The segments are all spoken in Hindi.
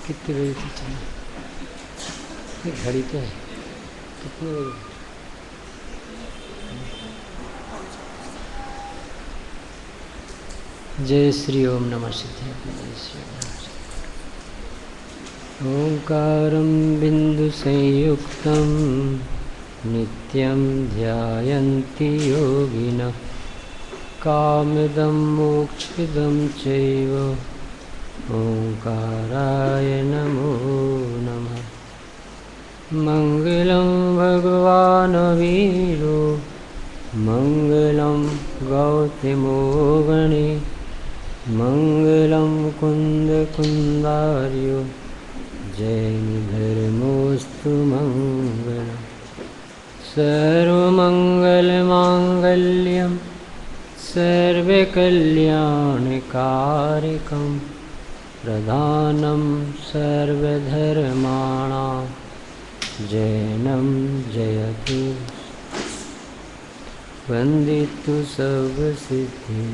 कितने बजे तक चला? घड़ी तो है। कितने बजे? जय श्री ओम नमः सिद्धाय। जय श्री ओम नमः सिद्धाय। ओंकारं बिंदु संयुक्तं नित्यं ध्यायन्ति योगिनः कामदं मोक्षदं चैव ओंकाराय नमो नमः। मंगलं भगवान् वीरो मंगलं गौतमो गणे मंगलं कुन्दकुन्दार्यो जैनधर्मोऽस्तु मंगलम्। सर्वमङ्गलमाङ्गल्यं सर्वकल्याणकारकं प्रधानं सर्वधर्माणां जैनं जयतु। वन्दितु सर्वसिद्धिं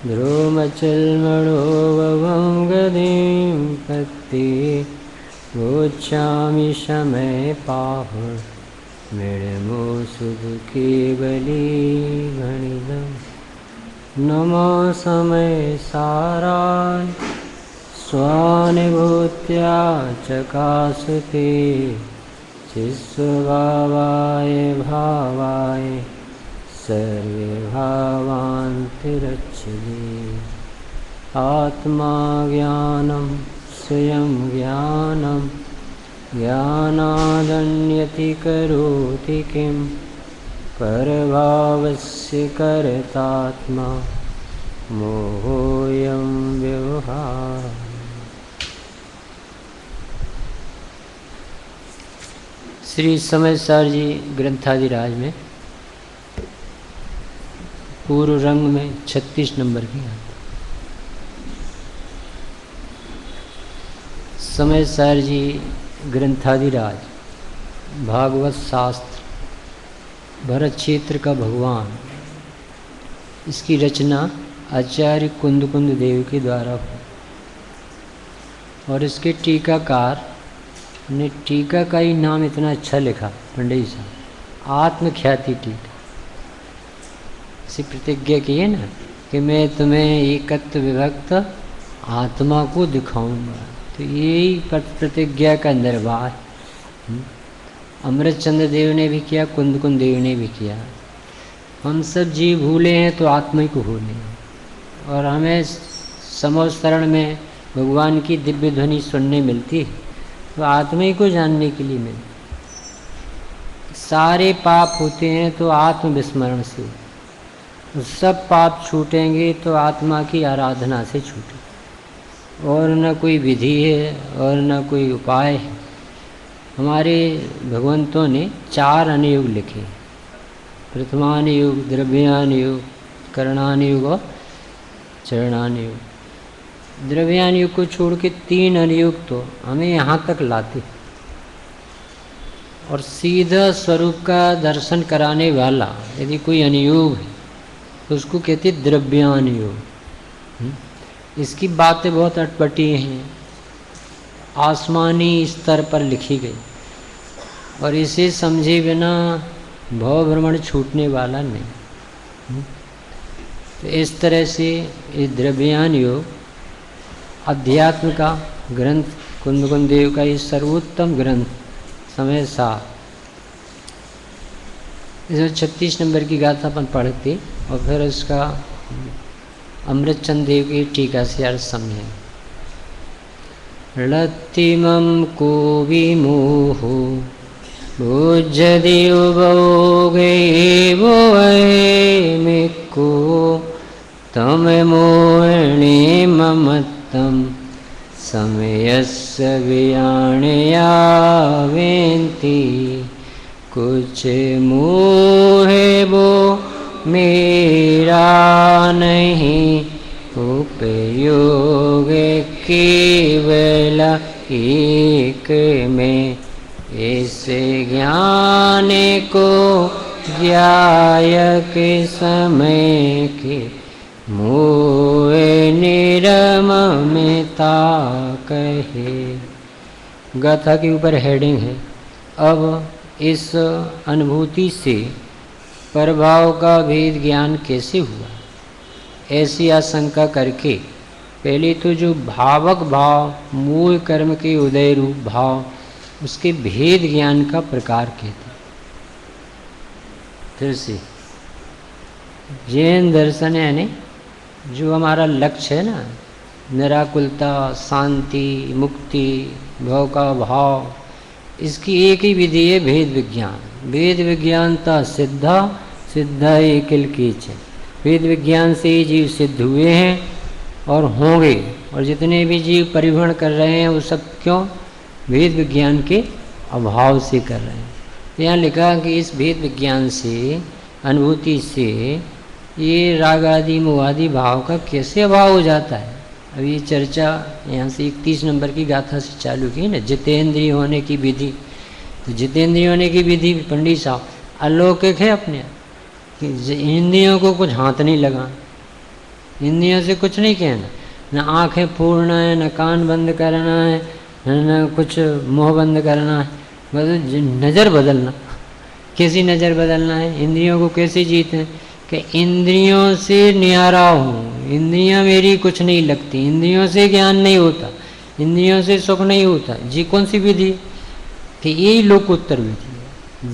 ध्रुवमचलमणोभवं गतिं पत्ति गच्छामि शमय पाह मृडमो सुदुःखेवली गणितं। नमो समय साराय स्वानुभूत्या चकासते चिस्वभावाय भावाय सर्वे भावान्तिरच्छति। आत्मा ज्ञानं स्वयं ज्ञानं ज्ञानादन्यति करोति किं परभावस्य कर्तात्मा मोहोऽयं व्यवहारः। श्री समय सार जी ग्रंथादिराज में पूर्व रंग में 36 नंबर की है। समय सार जी ग्रंथादिराज भागवत शास्त्र भरत क्षेत्र का भगवान, इसकी रचना आचार्य कुंद देव के द्वारा हुई और इसके टीकाकार ने टीका का ही नाम इतना अच्छा लिखा पंडित साहब, आत्मख्याति टीका। ऐसी प्रतिज्ञा की है ना कि मैं तुम्हें एकत्व विभक्त आत्मा को दिखाऊंगा, तो यही प्रतिज्ञा का निर्वाह। अमृतचंद्र देव ने भी किया, कुंद देव ने भी किया। हम सब जीव भूले हैं तो आत्मा ही को भूले हैं, और हमें समोस्तरण में भगवान की दिव्य ध्वनि सुनने मिलती है तो आत्मा ही को जानने के लिए मिलती। सारे पाप होते हैं तो आत्मविस्मरण से, सब पाप छूटेंगे तो आत्मा की आराधना से छूटे, और न कोई विधि है और न कोई उपाय है। हमारे भगवंतों ने 4 अनुयोग लिखे, प्रथमान युग, द्रव्यान युग, करणान युग और चरणान युग। द्रव्यान युग को छोड़ के 3 अनुयोग तो हमें यहाँ तक लाते, और सीधा स्वरूप का दर्शन कराने वाला यदि कोई अनुयोग है तो उसको कहते द्रव्यान योग। इसकी बातें बहुत अटपटी हैं, आसमानी स्तर पर लिखी गई, और इसे समझे बिना भव भ्रमण छूटने वाला नहीं। तो इस तरह से इस द्रव्यान योग अध्यात्म का ग्रंथ कुंद देव का ये सर्वोत्तम ग्रंथ समय सार। इसमें 36 नंबर की गाथा अपन पढ़ते और फिर उसका अमृतचंद देव की टीका से अर्थ समझें। लत्तिमं को विमोहो भोज्यदेव भोगे मिक्को तम मोहणे ममत्तं समयस्य वियाणयावेन्ति कुछ मोहे वो मेरा नहीं उपयोग केवल एक में ऐसे ज्ञान को ज्ञाय के समय के मोए निरममिता कहे। गाथा के ऊपर हेडिंग है, अब इस अनुभूति से प्रभाव का भेद ज्ञान कैसे हुआ। ऐसी आशंका करके पहले तो जो भावक भाव, मूल कर्म के उदय रूप भाव, उसके भेद ज्ञान का प्रकार कहते। फिर से जैन दर्शन यानी जो हमारा लक्ष्य है ना, निराकुलता, शांति, मुक्ति, भव का भाव, इसकी एक ही विधि है भेद विज्ञान। भेद विज्ञानता सिद्धा, सिद्धा एकिल कीच है। भेद विज्ञान से ही जीव सिद्ध हुए हैं और होंगे, और जितने भी जीव परिभ्रमण कर रहे हैं वो सब क्यों? भेद विज्ञान के अभाव से कर रहे हैं। यहाँ लिखा कि इस भेद विज्ञान से, अनुभूति से ये राग आदि मोह आदि भाव का कैसे अभाव हो जाता है। अब ये चर्चा यहाँ से 31 नंबर की गाथा से चालू की ना, जितेंद्रिय होने की विधि। तो जितेंद्रिय होने की विधि पंडित साहब अलौकिक है अपने, कि इंद्रियों को कुछ हाथ नहीं लगा, इंद्रियों से कुछ नहीं कहना, न आँखें फोड़ना है, न कान बंद करना है, न कुछ मुँह बंद करना है, बस नज़र बदलना। कैसी नज़र बदलना है? इंद्रियों को कैसे जीते? कि इंद्रियों से न्यारा हूँ, इंद्रियां मेरी कुछ नहीं लगती, इंद्रियों से ज्ञान नहीं होता, इंद्रियों से सुख नहीं होता। जी कौन सी विधि? कि यही लोकोत्तर विधि है।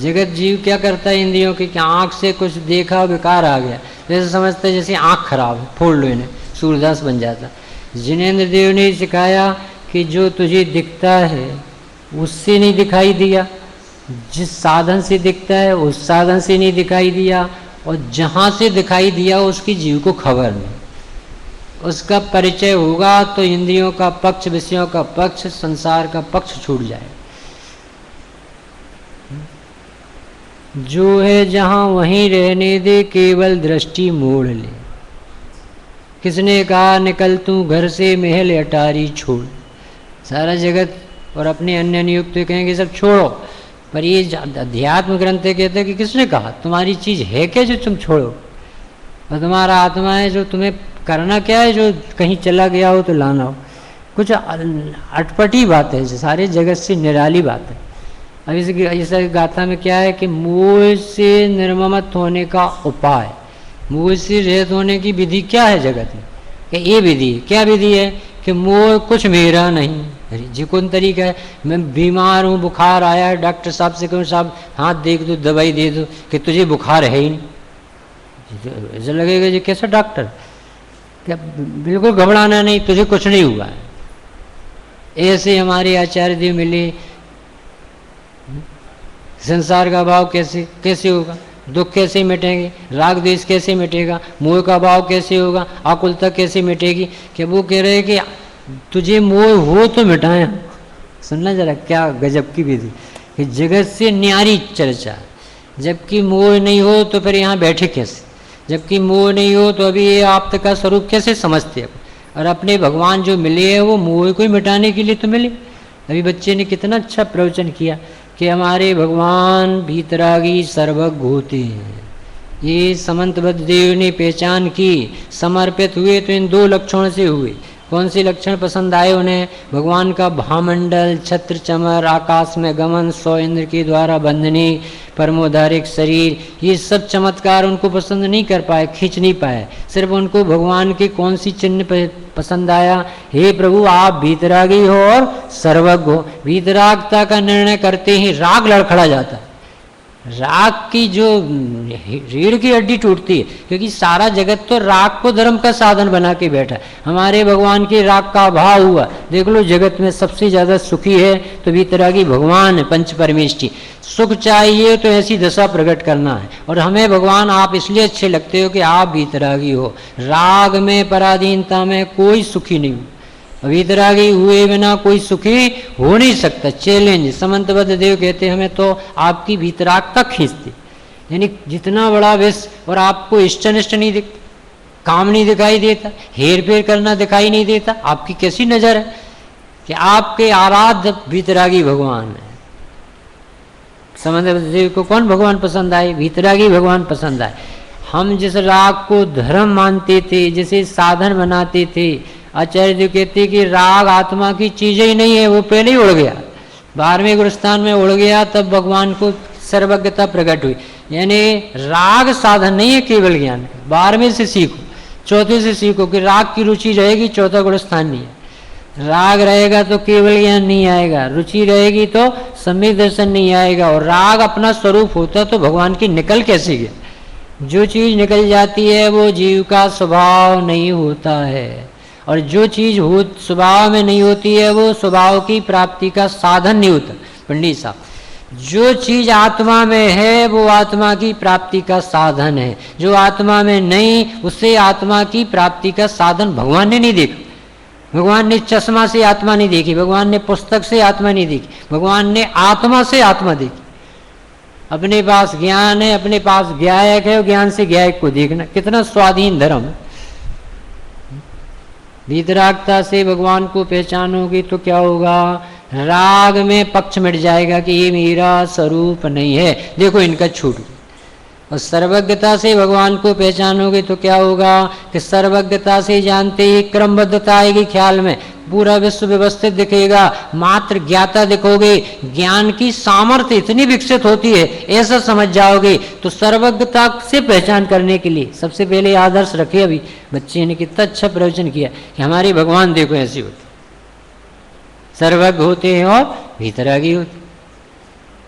जगत जीव क्या करता है इंद्रियों की, कि आँख से कुछ देखा विकार आ गया, जैसे समझते जैसे आँख खराब है, फोड़ लो इन्हें, सूरदास बन जाता। जिनेन्द्र देव ने सिखाया कि जो तुझे दिखता है उससे नहीं दिखाई दिया, जिस साधन से दिखता है उस साधन से नहीं दिखाई दिया, और जहाँ से दिखाई दिया उसकी जीव को खबर नहीं। उसका परिचय होगा तो इंद्रियों का पक्ष, विषयों का पक्ष, संसार का पक्ष छूट जाए। जो है जहाँ वहीं रहने दे, केवल दृष्टि मोड़ ले। किसने कहा निकल तू घर से, महल अटारी छोड़। सारा जगत और अपने अन्य नियुक्त कहेंगे सब छोड़ो, पर ये अध्यात्म ग्रंथ कहते हैं कि किसने कहा? तुम्हारी चीज है क्या जो तुम छोड़ो? और तुम्हारा आत्मा है जो तुम्हें करना क्या है, जो कहीं चला गया हो तो लाना हो। कुछ अटपटी बात है, सारे जगत से निराली बात है। अब इस गाथा में क्या है कि मोह से निर्ममत होने का उपाय, मोह से रहित होने की विधि क्या है जगत में? कि ये विधि क्या विधि है? कि मोह कुछ मेरा नहीं। जी कौन तरीका है? मैं बीमार हूँ, बुखार आया है, डॉक्टर साहब से कहूँ साहब हाथ देख दो, दवाई दे दो, कि तुझे बुखार है ही नहीं। ऐसा लगेगा जी कैसा डॉक्टर? क्या बिल्कुल घबराना नहीं, तुझे कुछ नहीं हुआ है। ऐसे हमारे आचार्य देव मिले। संसार का भाव कैसे कैसे होगा? दुख कैसे मिटेंगे? राग द्वेष कैसे मिटेगा? मोह का भाव कैसे होगा? आकुलता कैसे मिटेगी? कि वो कह रहे हैं कि तुझे मोह हो तो मिटाएं। सुनना जरा क्या गजब की विधि कि जगत से न्यारी चर्चा। जबकि मोह नहीं हो तो फिर यहाँ बैठे कैसे? जबकि मोह नहीं हो तो अभी ये आप का स्वरूप कैसे समझते हैं? और अपने भगवान जो मिले हैं वो मोह को ही मिटाने के लिए तो मिले। अभी बच्चे ने कितना अच्छा प्रवचन किया कि हमारे भगवान भीतरागी सर्वज्ञ होते हैं। ये समंतबद्ध देव ने पहचान की, समर्पित हुए तो इन दो लक्षणों से हुए। कौन से लक्षण पसंद आए उन्हें? भगवान का भामंडल, छत्र चमर, आकाश में गमन, 100 इंद्र के द्वारा बंधनी, परमोधारिक शरीर, ये सब चमत्कार उनको पसंद नहीं कर पाए, खींच नहीं पाए। सिर्फ उनको भगवान के कौन सी चिन्ह पसंद आया? हे प्रभु आप भीतरागी हो और सर्वज्ञ हो। भीतरागता का निर्णय करते ही राग लड़खड़ा जाता है। राग की जो रीढ़ की हड्डी टूटती है, क्योंकि सारा जगत तो राग को धर्म का साधन बना के बैठा है। हमारे भगवान के राग का अभाव हुआ। देख लो जगत में सबसे ज्यादा सुखी है तो भीतरागी भगवान है, पंच परमेष्टि। सुख चाहिए तो ऐसी दशा प्रकट करना है। और हमें भगवान आप इसलिए अच्छे लगते हो कि आप भीतरागी हो। राग में, पराधीनता में कोई सुखी नहीं। वीतरागी हुए बिना कोई सुखी हो नहीं सकता। चैलेंज। समंतबद्ध देव कहते हमें तो आपकी भीतरागता खींचती, यानी जितना बड़ा विष और आपको इष्टनिष्ट नहीं दिखता, काम नहीं दिखाई देता, हेर फेर करना दिखाई नहीं देता। आपकी कैसी नजर है कि आपके आराध्य भीतरागी भगवान है। समझ जीव को कौन भगवान पसंद आए? वीतरागी भगवान पसंद आए। हम जिस राग को धर्म मानते थे, जिसे साधन बनाते थे, आचार्य जी कहते कि राग आत्मा की चीज ही नहीं है, वो पहले ही उड़ गया, 12वें गुरुस्थान में उड़ गया, तब भगवान को सर्वज्ञता प्रकट हुई। यानी राग साधन नहीं है, केवल ज्ञान। 12वें से सीखो, 4थे से सीखो कि राग की रुचि रहेगी, 4था गुरुस्थान नहीं है। राग रहेगा तो केवल ज्ञान नहीं आएगा, रुचि रहेगी तो सम्यक दर्शन नहीं आएगा। और राग अपना स्वरूप होता तो भगवान की निकल कैसे गया? जो चीज निकल जाती है वो जीव का स्वभाव नहीं होता है, और जो चीज स्वभाव में नहीं होती है वो स्वभाव की प्राप्ति का साधन नहीं होता। पंडित साहब, जो चीज आत्मा में है वो आत्मा की प्राप्ति का साधन है, जो आत्मा में नहीं उससे आत्मा की प्राप्ति का साधन भगवान ने नहीं देखा। भगवान ने चश्मा से आत्मा नहीं देखी, भगवान ने पुस्तक से आत्मा नहीं देखी, भगवान ने आत्मा से आत्मा देखी। अपने पास ज्ञान है, अपने पास ज्ञायक है, ज्ञान से ज्ञायक को देखना, कितना स्वाधीन धर्म। वीतरागता से भगवान को पहचानोगे तो क्या होगा? राग में पक्ष मिट जाएगा कि ये मेरा स्वरूप नहीं है, देखो इनका छूट। और सर्वज्ञता से भगवान को पहचानोगे तो क्या होगा कि सर्वज्ञता से जानते ही क्रमबद्धता आएगी ख्याल में, पूरा विश्व व्यवस्थित दिखेगा, मात्र ज्ञाता दिखोगे, ज्ञान की सामर्थ्य इतनी विकसित होती है ऐसा समझ जाओगे। तो सर्वज्ञता से पहचान करने के लिए सबसे पहले आदर्श रखे। अभी बच्चे ने कितना अच्छा प्रवचन किया कि हमारे भगवान देखो ऐसे होते, सर्वज्ञ होते हैं और भीतरागी होते।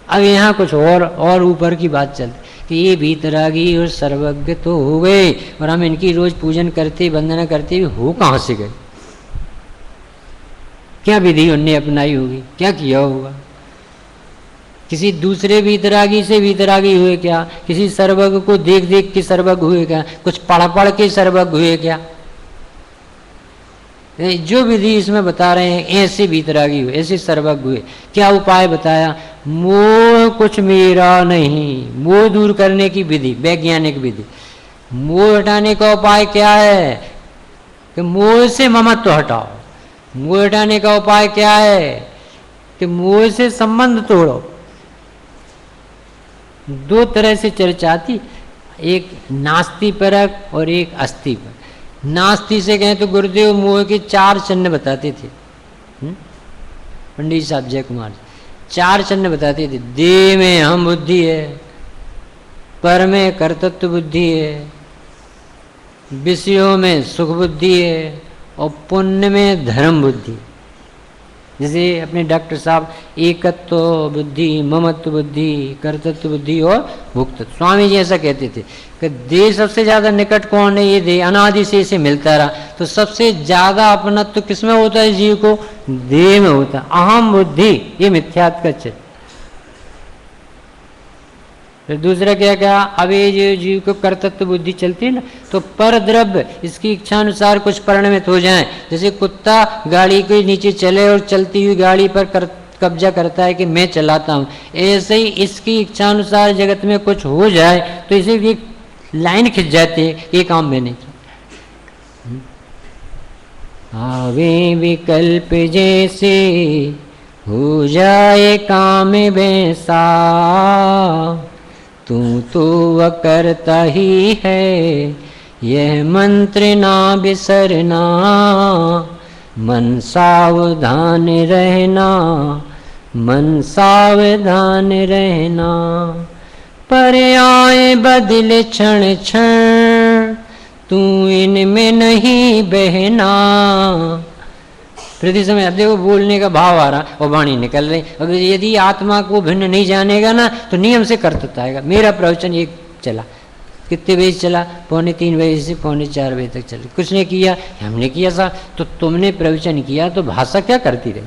अब यहाँ कुछ और ऊपर की बात चलती कि ये भीतरागी और सर्वज्ञ तो हो गए, और हम इनकी रोज पूजन करते वंदना करते हो कहाँ से गए? क्या विधि उनने अपनाई होगी, क्या किया होगा? किसी दूसरे वीतरागी से वीतरागी हुए क्या? किसी सर्वज्ञ को देख देख के सर्वज्ञ हुए क्या? कुछ पढ़ पढ़ के सर्वज्ञ हुए क्या? जो विधि इसमें बता रहे हैं ऐसे वीतरागी हुए, ऐसे सर्वज्ञ हुए। क्या उपाय बताया? मोह कुछ मेरा नहीं, मोह दूर करने की विधि, वैज्ञानिक विधि। मोह हटाने का उपाय क्या है कि मोह से ममत्व हटाओ। मोह हटाने का उपाय क्या है कि मोह से संबंध तोड़ो। दो तरह से चर्चा आती, एक नास्ति परक और एक अस्थि परक। नास्ति से कहें तो गुरुदेव मोह के 4 चिन्ह बताते थे। पंडित साहब जय कुमार 4 चिन्ह बताते थे। देह में हम बुद्धि है, पर में कर्तृत्व बुद्धि है, विषयों में सुख बुद्धि है, और पुण्य में धर्म बुद्धि। जैसे अपने डॉक्टर साहब एकत्व बुद्धि, ममत्व बुद्धि, कर्तृत्व बुद्धि और भुक्तत्व। स्वामी जी ऐसा कहते थे कि देह सबसे ज्यादा निकट कौन है? ये देह अनादि से इसे मिलता रहा, तो सबसे ज्यादा अपनत्व किसमें होता है जीव को? देह में होता है। अहम बुद्धि, ये मिथ्यात्व का चित्त। फिर दूसरा क्या क्या? अब ये जो जीव को कर्तृत्व बुद्धि चलती है ना, तो पर द्रव्य इसकी इच्छा अनुसार कुछ परिणमित हो जाए। जैसे कुत्ता गाड़ी के नीचे चले और चलती हुई गाड़ी पर कब्जा करता है कि मैं चलाता हूँ, ऐसे ही इसकी इच्छा अनुसार जगत में कुछ हो जाए तो इसे एक लाइन खिंच जाती है, ये काम मैं नहीं करता। आवे विकल्प जैसे हो जाए काम वैसा, तू तो अकर्ता ही है, यह मंत्र ना बिसरना, मन सावधान रहना, मन सावधान रहना, पर आए बदले क्षण क्षण, तू इनमें नहीं बहना। प्रति समय देखो बोलने का भाव आ रहा और वाणी निकल रही। अगर यदि आत्मा को भिन्न नहीं जानेगा ना तो नियम से कर्तव्य आएगा। मेरा प्रवचन ये चला, कितने बजे चला? 2:45 बजे से 3:45 बजे तक चले। कुछ ने किया, हमने किया सा। तो तुमने प्रवचन किया तो भाषा क्या करती रही?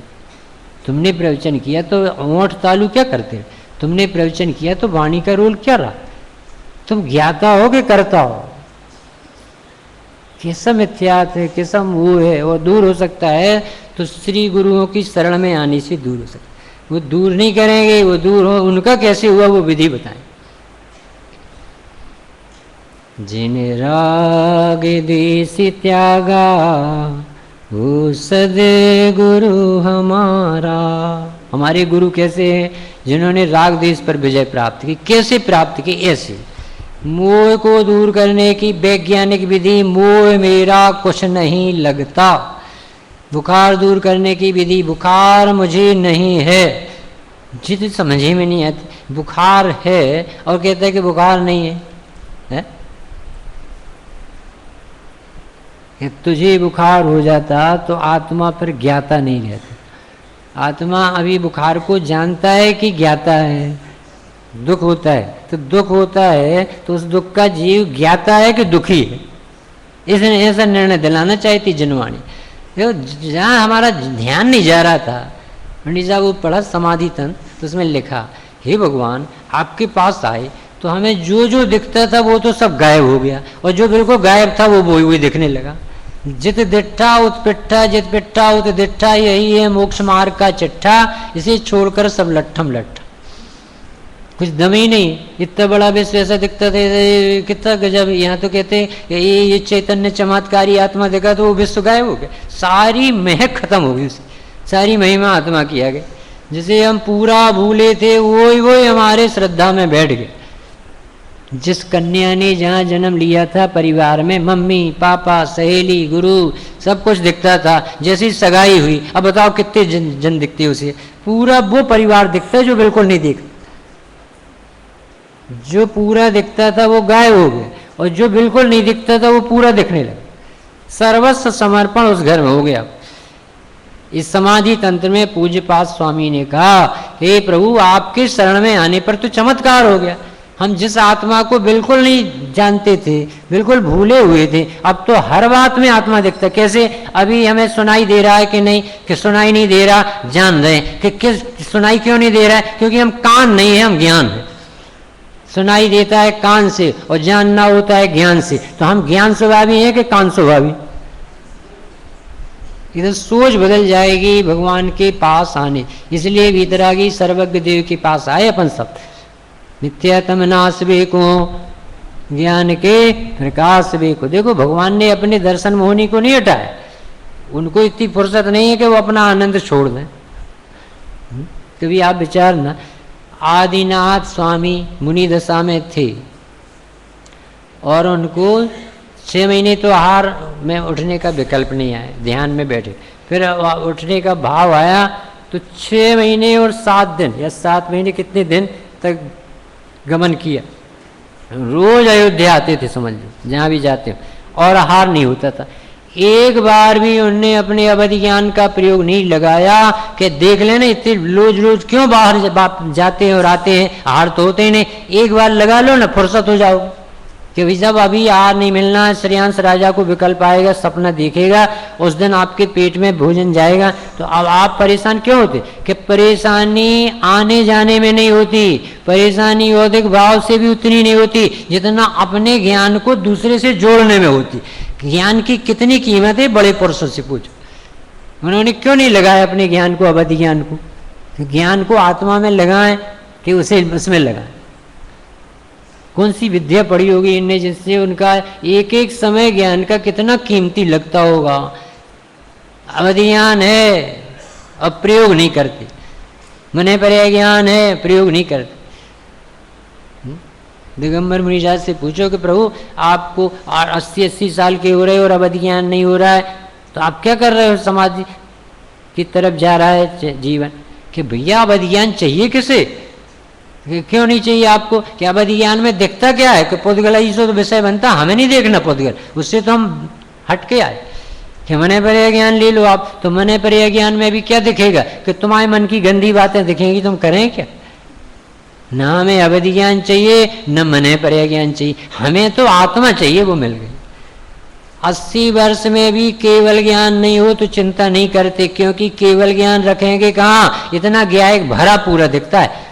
तुमने प्रवचन किया तो ओंठ तालू क्या करते रहे? तुमने प्रवचन किया तो वाणी का रोल क्या रहा? तुम ज्ञाता हो कि करता हो? कैसा मिथ्यात है, कैसा मोह है, वो दूर हो सकता है तो श्री गुरुओं की शरण में आने से दूर हो सकता है। वो दूर नहीं करेंगे, वो दूर हो, उनका कैसे हुआ वो विधि बताएं। जिन राग देश त्यागा वो सदगुरु हमारा, हमारे गुरु कैसे हैं? जिन्होंने राग द्वेष पर विजय प्राप्त की। कैसे प्राप्त की? ऐसे, मोह को दूर करने की वैज्ञानिक विधि, मोह मेरा कुछ नहीं लगता। बुखार दूर करने की विधि, बुखार मुझे नहीं है। जित समझे में नहीं आती, बुखार है और कहता है कि बुखार नहीं है, है? कि तुझे बुखार हो जाता तो आत्मा पर ज्ञाता नहीं रहता। आत्मा अभी बुखार को जानता है कि ज्ञाता है। दुख होता है तो दुख होता है तो उस दुख का जीव ज्ञाता है कि दुखी है। इसने ऐसा निर्णय दिलाना चाहती जनवाणी। जहाँ हमारा ध्यान नहीं जा रहा था, पंडित साहब वो पढ़ा समाधि तंत्र, तो उसमें लिखा, हे भगवान आपके पास आए तो हमें जो जो दिखता था वो तो सब गायब हो गया, और जो बिल्कुल गायब था वो वही दिखने लगा। जित दिट्ठा उत्पिट्ठा, जित पिट्ठा उत दिट्ठा, यही है मोक्ष मार्ग का चिट्ठा। इसे छोड़कर सब लट्ठम लट्ठा, कुछ दम ही नहीं। इतना बड़ा विश्व ऐसा दिखता था, कितना गजब। यहाँ तो कहते ये चैतन्य चमत्कारी आत्मा देखा तो वो विश्व गायब हो गया, सारी महक खत्म हो गई, उसकी सारी महिमा आत्मा की आ गई। जिसे हम पूरा भूले थे वही हमारे श्रद्धा में बैठ गए। जिस कन्या ने जहाँ जन्म लिया था परिवार में, मम्मी पापा सहेली गुरु सब कुछ दिखता था, जैसी सगाई हुई अब बताओ कितने जन दिखते उसे। पूरा वो परिवार दिखता है जो बिल्कुल नहीं दिखता। जो पूरा दिखता था वो गायब हो गया, और जो बिल्कुल नहीं दिखता था वो पूरा दिखने लगा। सर्वस्व समर्पण उस घर में हो गया। इस समाधि तंत्र में पूज्यपाद स्वामी ने कहा, हे प्रभु आपके शरण में आने पर तो चमत्कार हो गया। हम जिस आत्मा को बिल्कुल नहीं जानते थे, बिल्कुल भूले हुए थे, अब तो हर बात में आत्मा दिखता। कैसे? अभी हमें सुनाई दे रहा है कि नहीं, कि सुनाई नहीं दे रहा, जान रहे कि किस सुनाई क्यों नहीं दे रहा है? क्योंकि हम कान नहीं है, हम ज्ञान है। सुनाई देता है कान से और जानना होता है ज्ञान से। तो हम ज्ञान स्वभावी हैं कि कान स्वभावी? इधर सोच बदल जाएगी भगवान के पास आने। इसलिए वीतरागी सर्वज्ञ देव के पास आए अपन सब। नित्यतम नाश बेको, ज्ञान के प्रकाश बेको। देखो भगवान ने अपने दर्शन मोहनी को नहीं हटाया। उनको इतनी फुर्सत नहीं है कि वो अपना आनंद छोड़ दें। कभी आप विचारना, आदिनाथ स्वामी मुनि दशा में थे और उनको 6 महीने तो आहार में उठने का विकल्प नहीं आया, ध्यान में बैठे। फिर उठने का भाव आया तो 6 महीने और 7 दिन या 7 महीने कितने दिन तक गमन किया। रोज अयोध्या आते थे, समझ लो जहाँ भी जाते हो, और आहार नहीं होता था। एक बार भी उनने अपने अवधि ज्ञान का प्रयोग नहीं लगाया कि देख लेना इतने रोज रोज क्यों बाहर जाते हैं और आते हैं, आहार तो होते ही नहीं। एक बार लगा लो ना, फुर्सत हो जाओ कि भाई जब अभी आहार नहीं मिलना, श्रेयांश राजा को विकल्प आएगा, सपना देखेगा, उस दिन आपके पेट में भोजन जाएगा। तो अब आप परेशान क्यों होते? कि परेशानी आने जाने में नहीं होती, परेशानी औधिक भाव से भी उतनी नहीं होती जितना अपने ज्ञान को दूसरे से जोड़ने में होती। ज्ञान की कितनी कीमत है, बड़े पुरुषों से पूछो। उन्होंने क्यों नहीं लगाया अपने ज्ञान को, अवधि ज्ञान को? ज्ञान को आत्मा में लगाएं कि उसे उसमें लगाएं। कौन सी विद्या पढ़ी होगी इनने जिससे उनका एक एक समय ज्ञान का कितना कीमती लगता होगा। अवधि ज्ञान है अब प्रयोग नहीं करते, मने पर्याय ज्ञान है प्रयोग नहीं करते। दिगंबर मुनिराज से पूछो कि प्रभु आपको 80-80 साल के हो रहे और अवधि ज्ञान नहीं हो रहा है, तो आप क्या कर रहे हो? समाधि की तरफ जा रहा है जीवन। कि भैया अवधि ज्ञान चाहिए किसे? क्यों नहीं चाहिए आपको? कि अवधि ज्ञान में दिखता क्या है? कि पुद्गल ईसो तो विषय बनता, हमें नहीं देखना पुद्गल, उससे तो हम हट के आए। कि मने पर्याय ज्ञान ले लो आप, तो मने पर्याय ज्ञान में भी क्या दिखेगा? कि तुम्हारे मन की गंदी बातें दिखेंगी, तुम करें क्या? ना हमें अवधि ज्ञान चाहिए न मने पर्याय ज्ञान चाहिए, हमें तो आत्मा चाहिए, वो मिल गई। 80 वर्ष में भी केवल ज्ञान नहीं हो तो चिंता नहीं करते, क्योंकि केवल ज्ञान रखेंगे कहाँ? इतना ज्ञान भरा पूरा दिखता है।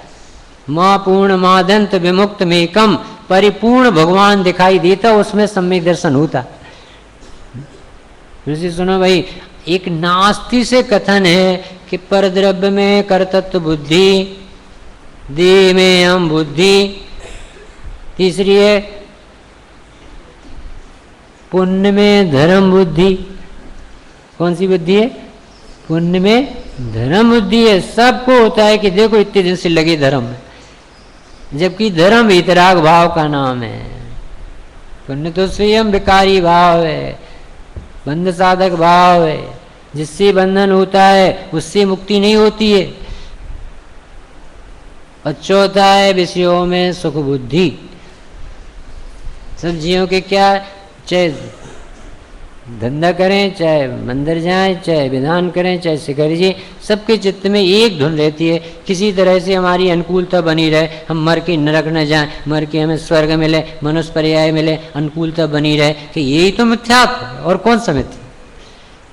माँ पूर्ण मादंत विमुक्त में कम, परिपूर्ण भगवान दिखाई देता, उसमें सम्यक दर्शन होता। जैसे सुनो भाई, एक नास्ति से कथन है कि परद्रव्य में कर्तृत्व बुद्धि, देह में हम बुद्धि। तीसरी है पुण्य में धर्म बुद्धि। कौन सी बुद्धि है? पुण्य में धर्म बुद्धि है, सबको होता है कि देखो इतने दिन से लगे धर्म में, जबकि धर्म वितराग भाव का नाम है। पुण्य तो स्वयं विकारी भाव है, बंध साधक भाव है, जिससे बंधन होता है उससे मुक्ति नहीं होती है। और चौथा है विषयों में सुख बुद्धि। सब जीवों के क्या, चाहे धंधा करें, चाहे मंदिर जाएं, चाहे विधान करें, चाहे शिखर जी, सबके चित्त में एक धुन रहती है, किसी तरह से हमारी अनुकूलता बनी रहे, हम मर के नरक न जाएं, मर के हमें स्वर्ग मिले, मनुष्य पर्याय मिले, अनुकूलता बनी रहे, कि यही तो मिथ्यात्व है। और कौन सा मिथ्या?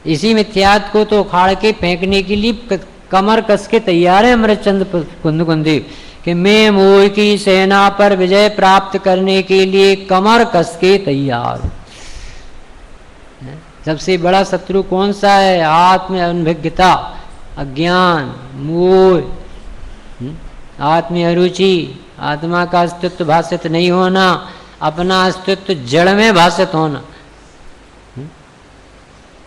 इसी मिथ्यात्व को तो उखाड़ के फेंकने के लिए कमर कस के तैयार है अमृतचंद कुंदकुंदी, कि मैं मोह की सेना पर विजय प्राप्त करने के लिए कमर कस के तैयार हूं। सबसे बड़ा शत्रु कौन सा है? आत्म अनभिज्ञता, अज्ञान, मोह, आत्म अरुचि, आत्मा का अस्तित्व भाषित नहीं होना, अपना अस्तित्व जड़ में भाषित होना।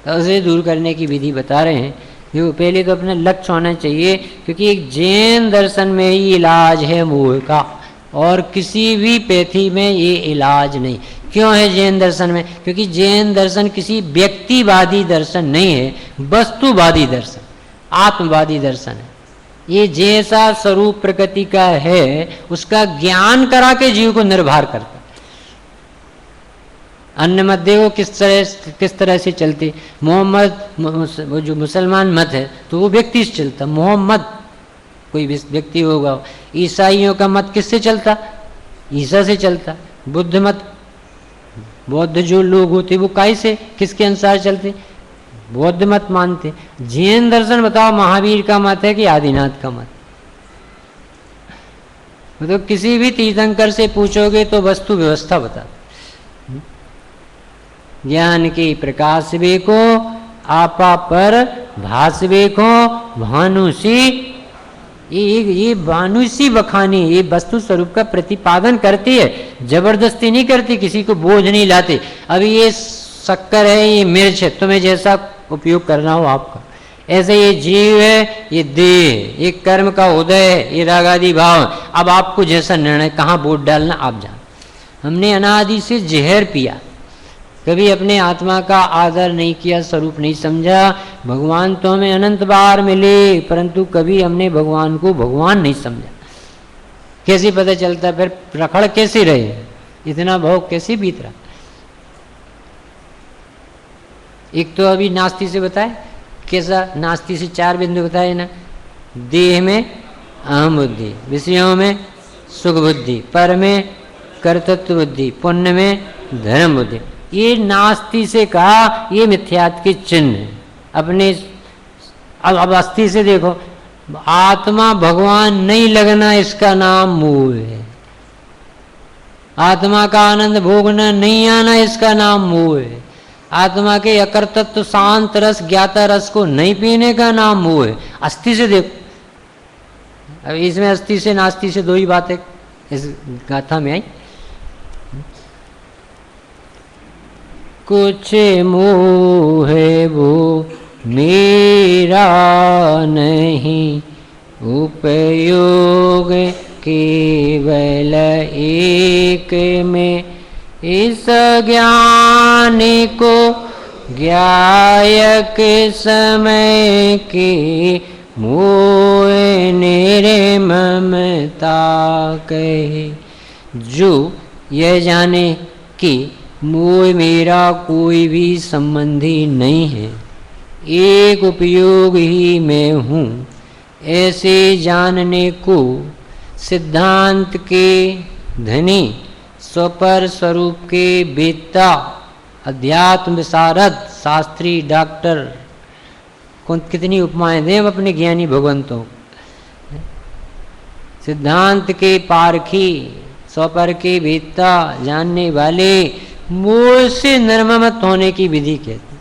तो उसे दूर करने की विधि बता रहे हैं। देखो, पहले तो अपना लक्ष्य होना चाहिए, क्योंकि एक जैन दर्शन में ही इलाज है मोह का, और किसी भी पैथी में ये इलाज नहीं। क्यों है जैन दर्शन में? क्योंकि जैन दर्शन किसी व्यक्तिवादी दर्शन नहीं है, वस्तुवादी दर्शन, आत्मवादी दर्शन है। ये जैसा स्वरूप प्रकृति का है उसका ज्ञान करा के जीव को निर्भर करता। अन्य मत देखो किस तरह से चलते। मोहम्मद जो मुसलमान मत है तो वो व्यक्ति से चलता, मोहम्मद कोई व्यक्ति होगा। ईसाइयों का मत किससे चलता? ईसा से चलता। बुद्ध मत, बौद्ध जो लोग होते वो काय से, किसके अनुसार चलते? बौद्ध मत मानते। जैन दर्शन बताओ महावीर का मत है कि आदिनाथ का मत? तो किसी भी तीर्थंकर से पूछोगे तो वस्तु व्यवस्था बता। ज्ञान के प्रकाश को आपा पर भासवे को भानुसी, ये भानुसी बखानी, ये वस्तु स्वरूप का प्रतिपादन करती है, जबरदस्ती नहीं करती, किसी को बोझ नहीं लाते। अभी ये शक्कर है, ये मिर्च है, तुम्हें जैसा उपयोग करना हो आपका। ऐसे ये जीव है, ये देह, ये कर्म का उदय है, ये रागादि भाव। अब आपको जैसा निर्णय कहाँ वोट डालना आप जान। हमने अनादि से जहर पिया, कभी अपने आत्मा का आदर नहीं किया, स्वरूप नहीं समझा। भगवान तो हमें अनंत बार मिले, परंतु कभी हमने भगवान को भगवान नहीं समझा। कैसे पता चलता? फिर रखड़ कैसे रहे, इतना भोग कैसे बीत रहा? एक तो अभी नास्ती से बताए, कैसा नास्ती से 4 बिंदु बताए ना। देह में अहम बुद्धि, विषयों में सुख बुद्धि, पर में कर्तृत्व बुद्धि, पुण्य में धर्म बुद्धि। ये नास्ती से कहा, ये मिथ्यात्व के चिन्ह है अपने। अब अस्थि से देखो, आत्मा भगवान नहीं लगना, इसका नाम मोह है। आत्मा का आनंद भोगना नहीं आना, इसका नाम मोह है। आत्मा के अकर्तृत्व शांत रस ज्ञाता रस को नहीं पीने का नाम मोह है। अस्थि से देखो, अब इसमें अस्थि से नास्ति से 2 ही बातें इस गाथा में आई। कुछ मोह है वो मेरा नहीं, उपयोग केवल एक में। इस ज्ञान को ज्ञायक समय के, मोह नेरे ममता कहे। जो यह जाने कि मोह मेरा कोई भी संबंधी नहीं है, एक उपयोग ही मैं हूँ, ऐसे जानने को सिद्धांत के धनी, स्वपर स्वरूप के वेत्ता, अध्यात्म विशारद, शास्त्री, डॉक्टर, कितनी उपमाएं दें हम अपने ज्ञानी भगवंतों। सिद्धांत के पारखी, स्वपर के वेत्ता, जानने वाले, मोह से निर्ममत होने की विधि कहते,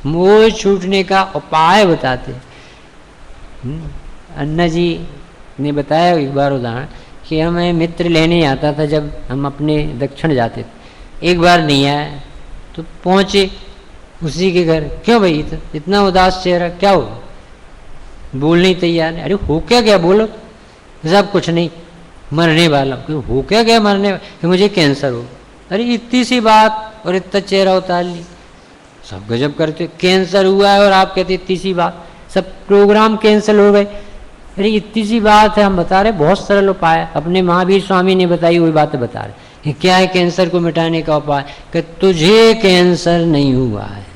मोह छूटने का उपाय बताते। अन्ना जी ने बताया एक बार उदाहरण कि हमें मित्र लेने आता था जब हम अपने दक्षिण जाते थे। एक बार नहीं आया तो पहुंचे उसी के घर। क्यों भाई इतना उदास चेहरा, क्या हो? बोलने तैयार नहीं। अरे हो क्या गया, बोलो। सब कुछ नहीं, मरने वाला हूँ। हो क्या गया, मरने कि मुझे कैंसर हो। अरे इतनी सी बात और इतना चेहरा उतार ली। सब गजब करते, कैंसर हुआ है और आप कहते इतनी सी बात, सब प्रोग्राम कैंसिल हो गए। अरे इतनी सी बात है, हम बता रहे बहुत सरल उपाय है, अपने महावीर स्वामी ने बताई वही बात बता रहे। क्या है कैंसर को मिटाने का उपाय? कि तुझे कैंसर नहीं हुआ है।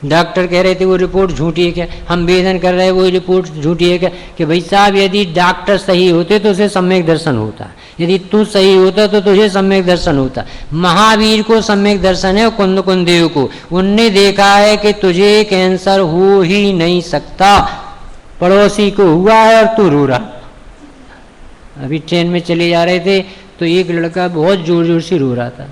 डॉक्टर कह रहे थे वो रिपोर्ट झूठी है क्या, हम वेदन कर रहे हैं वो रिपोर्ट झूठी है क्या? कि भाई साहब यदि डॉक्टर सही होते तो उसे सम्यक दर्शन होता, यदि तू सही होता तो तुझे सम्यक दर्शन होता। महावीर को सम्यक दर्शन है, कुंद कुंदेव को। उनने देखा है कि तुझे कैंसर हो ही नहीं सकता, पड़ोसी को हुआ है और तू रो रहा। अभी ट्रेन में चले जा रहे थे तो एक लड़का बहुत जोर जोर से रो रहा था,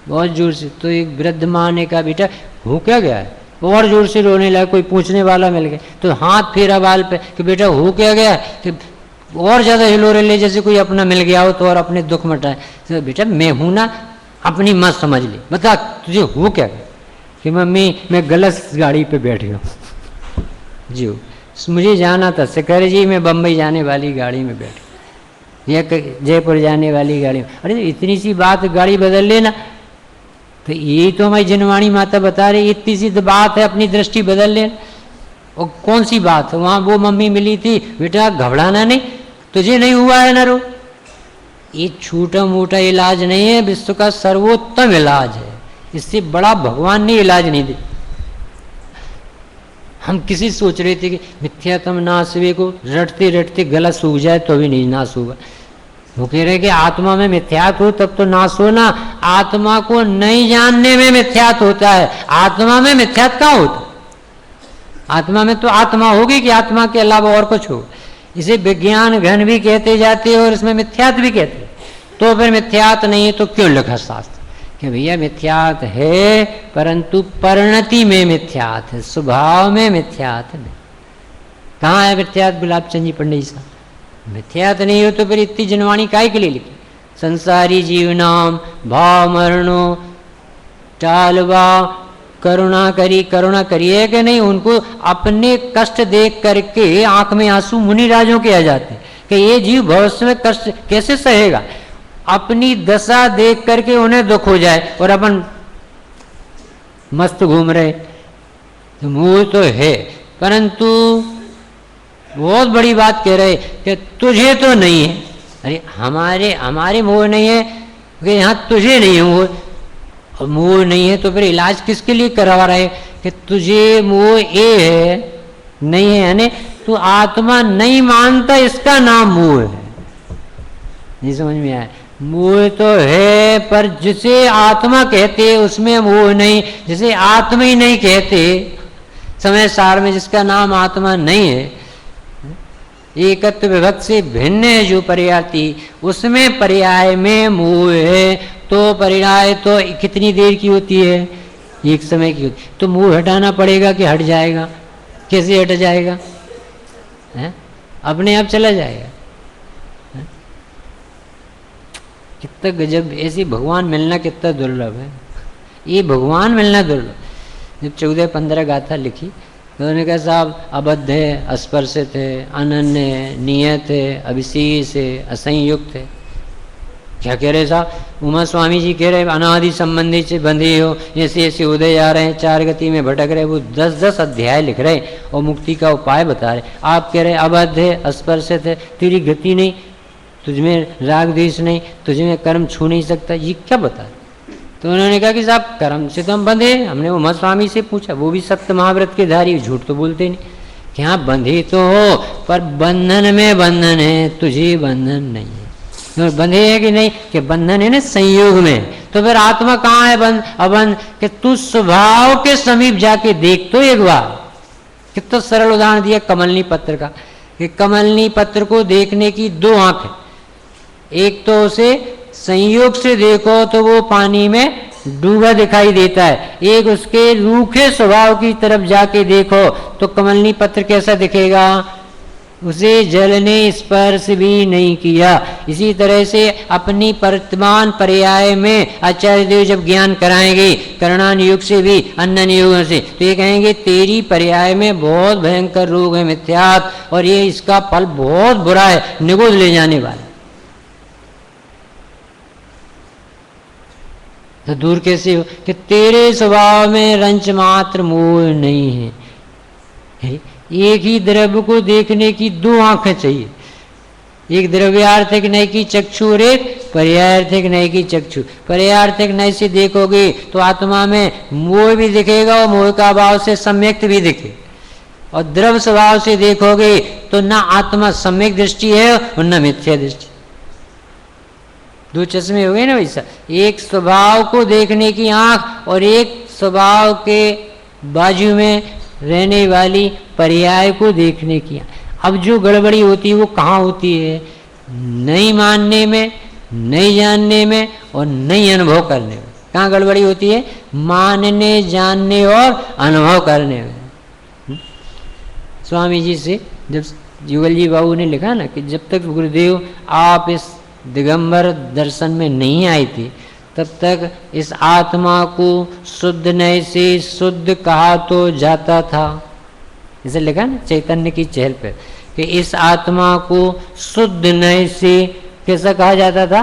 बहुत जोर से। तो एक वृद्ध माँ ने कहा बेटा हो क्या गया है, और जोर से रोने लगा। कोई पूछने वाला मिल गया तो हाथ फेरा बाल पे कि बेटा हो क्या गया, कि और ज़्यादा हिलोरे ले जैसे कोई अपना मिल गया हो तो और अपने दुख मटाए। तो बेटा मैं हूँ ना, अपनी मत समझ ली, बता तुझे हो क्या गया? कि मम्मी मैं गलत गाड़ी पे बैठ गया जी, मुझे जाना था शिखर जी, मैं बम्बई जाने वाली गाड़ी में बैठ या जयपुर जाने वाली गाड़ी में। अरे इतनी सी बात, गाड़ी बदल लेना। तो यही तो हमारी जनवाणी माता बता रही, इतनी सी बात है, अपनी दृष्टि बदल ले। और कौन सी बात है, वहाँ वो मम्मी मिली थी, बेटा घबराना नहीं, तुझे नहीं हुआ है ना रो। ये छोटा मोटा इलाज नहीं है, विश्व का सर्वोत्तम इलाज है, इससे बड़ा भगवान ने इलाज नहीं दिया। हम किसी सोच रहे थे कि मिथ्यात्म नाश हुए को रटते रटते गला सूख जाए तो भी नहीं नाश होगा। वो कह रहे कि आत्मा में मिथ्यात हो तब तो नाश हो ना। आत्मा को नहीं जानने में मिथ्यात होता है, आत्मा में मिथ्यात कहाँ होता? आत्मा में तो आत्मा होगी कि आत्मा के अलावा और कुछ हो। इसे विज्ञान घन भी कहते जाते और इसमें मिथ्यात भी कहते। तो फिर मिथ्यात नहीं है तो क्यों लिखा शास्त्र कि भैया मिथ्यात है, परंतु परिणति में मिथ्यात है, स्वभाव में मिथ्यात नहीं। कहाँ है मिथ्यात गुलाब चंद जी पंडित साहब? मिथ्यात नहीं हो तो फिर इतनी जनवाणी काहे के लिए लिखी? संसारी जीवनाम भाव मरणो टालवा करुणा करी, करुणा करिए कि नहीं? उनको अपने कष्ट देख करके आंख में आंसू मुनिराजों के आ जाते कि ये जीव भविष्य में कष्ट कैसे सहेगा। अपनी दशा देख करके उन्हें दुख हो जाए और अपन मस्त घूम रहे। तो मोह तो है, परंतु बहुत बड़ी बात कह रहे कि तुझे तो नहीं है। अरे हमारे मोह नहीं है कि यहाँ तुझे नहीं है मोह, और मोह नहीं है तो फिर इलाज किसके लिए करवा रहे कि तुझे मोह ये है नहीं है, यानी तू आत्मा नहीं मानता, इसका नाम मोह है। नहीं समझ में आया? मोह तो है, पर जिसे आत्मा कहते उसमें मोह नहीं, जिसे आत्मा ही नहीं कहते समय सार में, जिसका नाम आत्मा नहीं है, एकत्व विभक्त से भिन्न है जो पर्यायती, उसमें पर्याय में मोह है। तो पर्याय तो कितनी देर की होती है? एक समय की होती। तो मोह हटाना पड़ेगा कि हट जाएगा? कैसे हट जाएगा? है? अपने आप चला जाएगा। कितना गजब, ऐसी भगवान मिलना कितना दुर्लभ है। ये भगवान मिलना दुर्लभ। जब 14-15 गाथा लिखी तो उन्होंने कहा साहब अबद्ध है, अस्पर्शित है, अनन्य है, नियत है, अविशेष है, असंयुक्त है। क्या कह रहे साहब? उमा स्वामी जी कह रहे अनादि संबंधी से बंधे हो, ऐसे ऐसे उदय जा रहे हैं, 4 गति में भटक रहे। वो 10-10 अध्याय लिख रहे और मुक्ति का उपाय बता रहे। आप कह रहे अबद्ध है, अस्पर्शित है, तेरी गति नहीं, तुझमें राग द्वेष नहीं, तुझमें कर्म छू नहीं सकता, ये क्या बता? तो उन्होंने कहा कि साहब कर्म से तो हम बंधे। हमने उमा स्वामी से पूछा, वो भी सत्य महाव्रत के धारी, झूठ तो बोलते नहीं, कि हाँ बंधे तो हो पर बंधन में बंधन है, तुझे बंधन नहीं है। तो बंधे है कि नहीं? कि बंधन है ना संयोग में। तो फिर आत्मा कहाँ है बंध अबंध? कि तू स्वभाव के समीप जाके देख तो एक बार। कितना सरल उदाहरण दिया कमलनी पत्र का, कि कमलनी पत्र को देखने की 2 आंख है। एक तो उसे संयोग से देखो तो वो पानी में डूबा दिखाई देता है, एक उसके रूखे स्वभाव की तरफ जाके देखो तो कमलनी पत्र कैसा दिखेगा? उसे जल ने स्पर्श भी नहीं किया। इसी तरह से अपनी वर्तमान पर्याय में आचार्य देव जब ज्ञान कराएंगे करणान युग से भी अन्य युगों से, तो ये कहेंगे तेरी पर्याय में बहुत भयंकर रोग है मिथ्यात, और ये इसका फल बहुत बुरा है, निगोद ले जाने वाला। तो दूर कैसे हो कि तेरे स्वभाव में रंच मात्र मोह नहीं है। एक ही द्रव्य को देखने की दो आंखें चाहिए, एक द्रव्यार्थिक नय की चक्षु और एक पर्यायार्थिक नय की चक्षु। पर्यायार्थिक नय से देखोगे तो आत्मा में मोह भी दिखेगा और मोह का भाव से सम्यक्त भी दिखे, और द्रव्य स्वभाव से देखोगे तो ना आत्मा सम्यक दृष्टि है और न मिथ्या दृष्टि। दो चश्मे हो गए ना वैसा, एक स्वभाव को देखने की आंख और एक स्वभाव के बाजू में रहने वाली पर्याय को देखने की। अब जो गड़बड़ी होती है वो कहाँ होती है? नहीं मानने में, नहीं जानने में और नहीं अनुभव करने में। कहाँ गड़बड़ी होती है? मानने, जानने और अनुभव करने में। स्वामी जी से जब युगल जी बाबू ने लिखा ना कि जब तक गुरुदेव आप इस दिगंबर दर्शन में नहीं आए थे तब तक इस आत्मा को शुद्ध नय से शुद्ध कहा तो जाता था। इसे लिखा ना चैतन्य की चहल पे कि इस आत्मा को शुद्ध नय से कैसा कहा जाता था?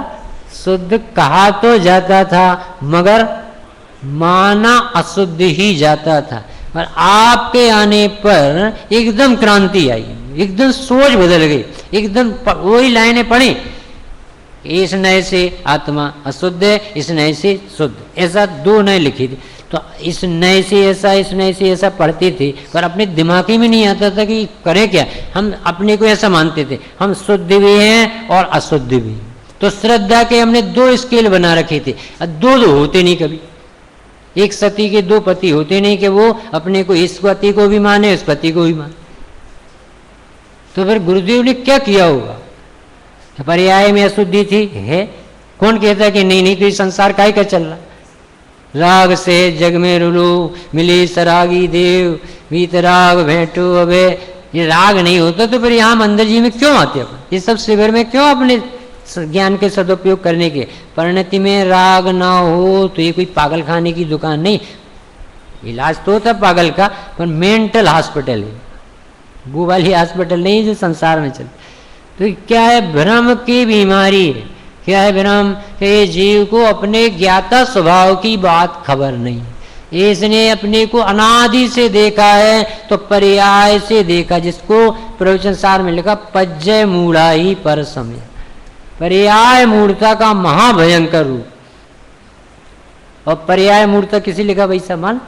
शुद्ध कहा तो जाता था मगर माना अशुद्ध ही जाता था। और आपके आने पर एकदम क्रांति आई, एकदम सोच बदल गई, एकदम वही लाइनें पढ़ी, इस नय से आत्मा अशुद्ध है, इस नय से शुद्ध, ऐसा दो नय लिखी थी। तो इस नय से ऐसा, इस नय से ऐसा पढ़ते थे, पर अपने दिमाग में नहीं आता था कि करें क्या। हम अपने को ऐसा मानते थे हम शुद्ध भी हैं और अशुद्ध भी। तो श्रद्धा के हमने दो स्केल बना रखे थे, दो होते नहीं कभी। एक सती के दो पति होते नहीं कि वो अपने को इस पति को भी माने उस पति को भी माने। तो फिर गुरुदेव ने क्या किया होगा? पर्याय में अशुद्धि थी है, कौन कहता कि नहीं नहीं तो इस संसार का ही का चल रहा। राग से जग में रुलू मिली सरागी देव वीतराग भेंटो अबे, ये राग नहीं होता तो फिर यहाँ मंदिर जी में क्यों आते अपन? ये सब शिविर में क्यों अपने ज्ञान के सदुपयोग करने के? परिणति में राग ना हो तो ये कोई पागल खाने की दुकान नहीं। इलाज तो होता पागल का, पर मेंटल हॉस्पिटल है, वो वाली हॉस्पिटल नहीं जो संसार में चलती। तो क्या है? भ्रम की बीमारी है। क्या है भ्रम? कि जीव को अपने ज्ञाता स्वभाव की बात खबर नहीं, इसने अपने को अनादि से देखा है तो पर्याय से देखा, जिसको प्रवचन सार में लिखा पज्जय मूढ़ा ही पर समय। पर्याय मूर्ता का महाभयंकर रूप। और पर्याय मूर्ता किसी लिखा भाई समान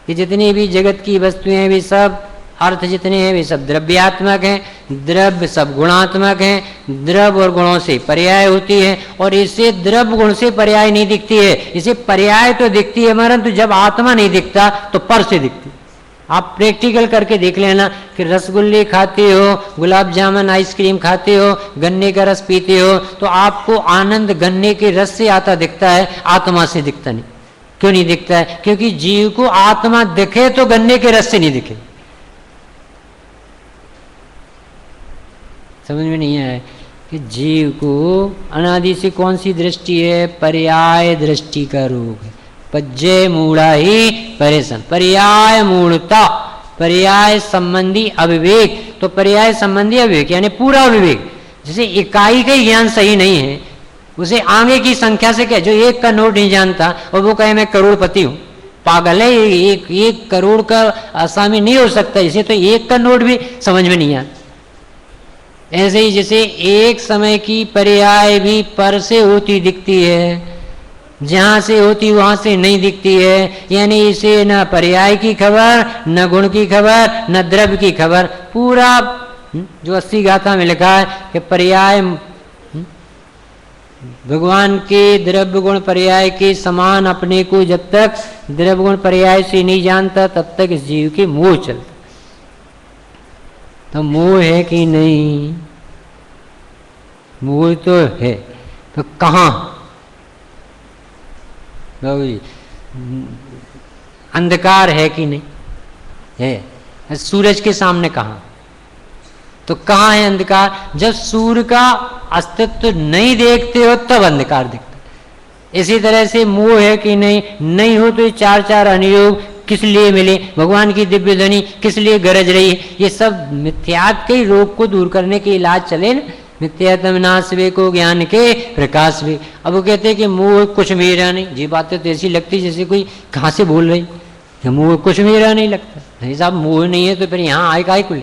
कि जितनी भी जगत की वस्तुएं भी सब अर्थ जितने हैं वे सब द्रव्यात्मक हैं, द्रव्य सब गुणात्मक हैं। द्रव्य और गुणों से पर्याय होती है, और इसे द्रव्य गुण से पर्याय नहीं दिखती है, इसे पर्याय तो दिखती है परंतु जब आत्मा नहीं दिखता तो पर से दिखती। आप प्रैक्टिकल करके देख लेना कि रसगुल्ले खाते हो, गुलाब जामुन आइसक्रीम खाते हो, गन्ने का रस पीते हो तो आपको आनंद गन्ने के रस से आता दिखता है, आत्मा से दिखता नहीं। क्यों नहीं दिखता है? क्योंकि जीव को आत्मा दिखे तो गन्ने के रस से नहीं दिखे। समझ में नहीं आया कि जीव को अनादि से कौन सी दृष्टि है? पर्याय दृष्टि का रोग है। पज्जय मूढ़ा ही परेशान। पर्याय मूढ़ता, पर्याय संबंधी अविवेक। तो पर्याय संबंधी अविवेक यानी पूरा अविवेक। जैसे इकाई का ज्ञान सही नहीं है, उसे आगे की संख्या से क्या, जो एक का नोट नहीं जानता और वो कहे मैं करोड़पति हूँ, पागल है। एक करोड़ का आसामी नहीं हो सकता, इसे तो एक का नोट भी समझ में नहीं आता। ऐसे ही जैसे एक समय की पर्याय भी पर से होती दिखती है, जहां से होती वहां से नहीं दिखती है। यानी इसे न पर्याय की खबर, न गुण की खबर, न द्रव्य की खबर। पूरा जो 80 गाथा में लिखा है कि पर्याय भगवान के द्रव्य गुण पर्याय के समान अपने को जब तक द्रव्य गुण पर्याय से नहीं जानता तब तक इस जीव के मोह चलता। तो मोह है कि नहीं? मोह तो है, तो कहाँ? अंधकार है कि नहीं? है। सूरज के सामने कहाँ? तो कहाँ है अंधकार? जब सूर्य का अस्तित्व नहीं देखते हो तब अंधकार दिखता। इसी तरह से मोह है कि नहीं हो तो ये चार चार अनुयोग किस लिए मिले, भगवान की दिव्य ध्वनि किस लिए गरज रही है, ये सब मिथ्यात्व के रोग को दूर करने के इलाज चले ना। मिथ्यात्म नाश वे को ज्ञान के प्रकाश वे। अब वो कहते हैं कि मोह कुछ मेरा नहीं। ये बातें तो ऐसी लगती जैसे कोई कहाँ से बोल रही, मोह कुछ मेरा नहीं लगता। नहीं साहब, मोह नहीं है तो फिर यहाँ आए काहे कुल?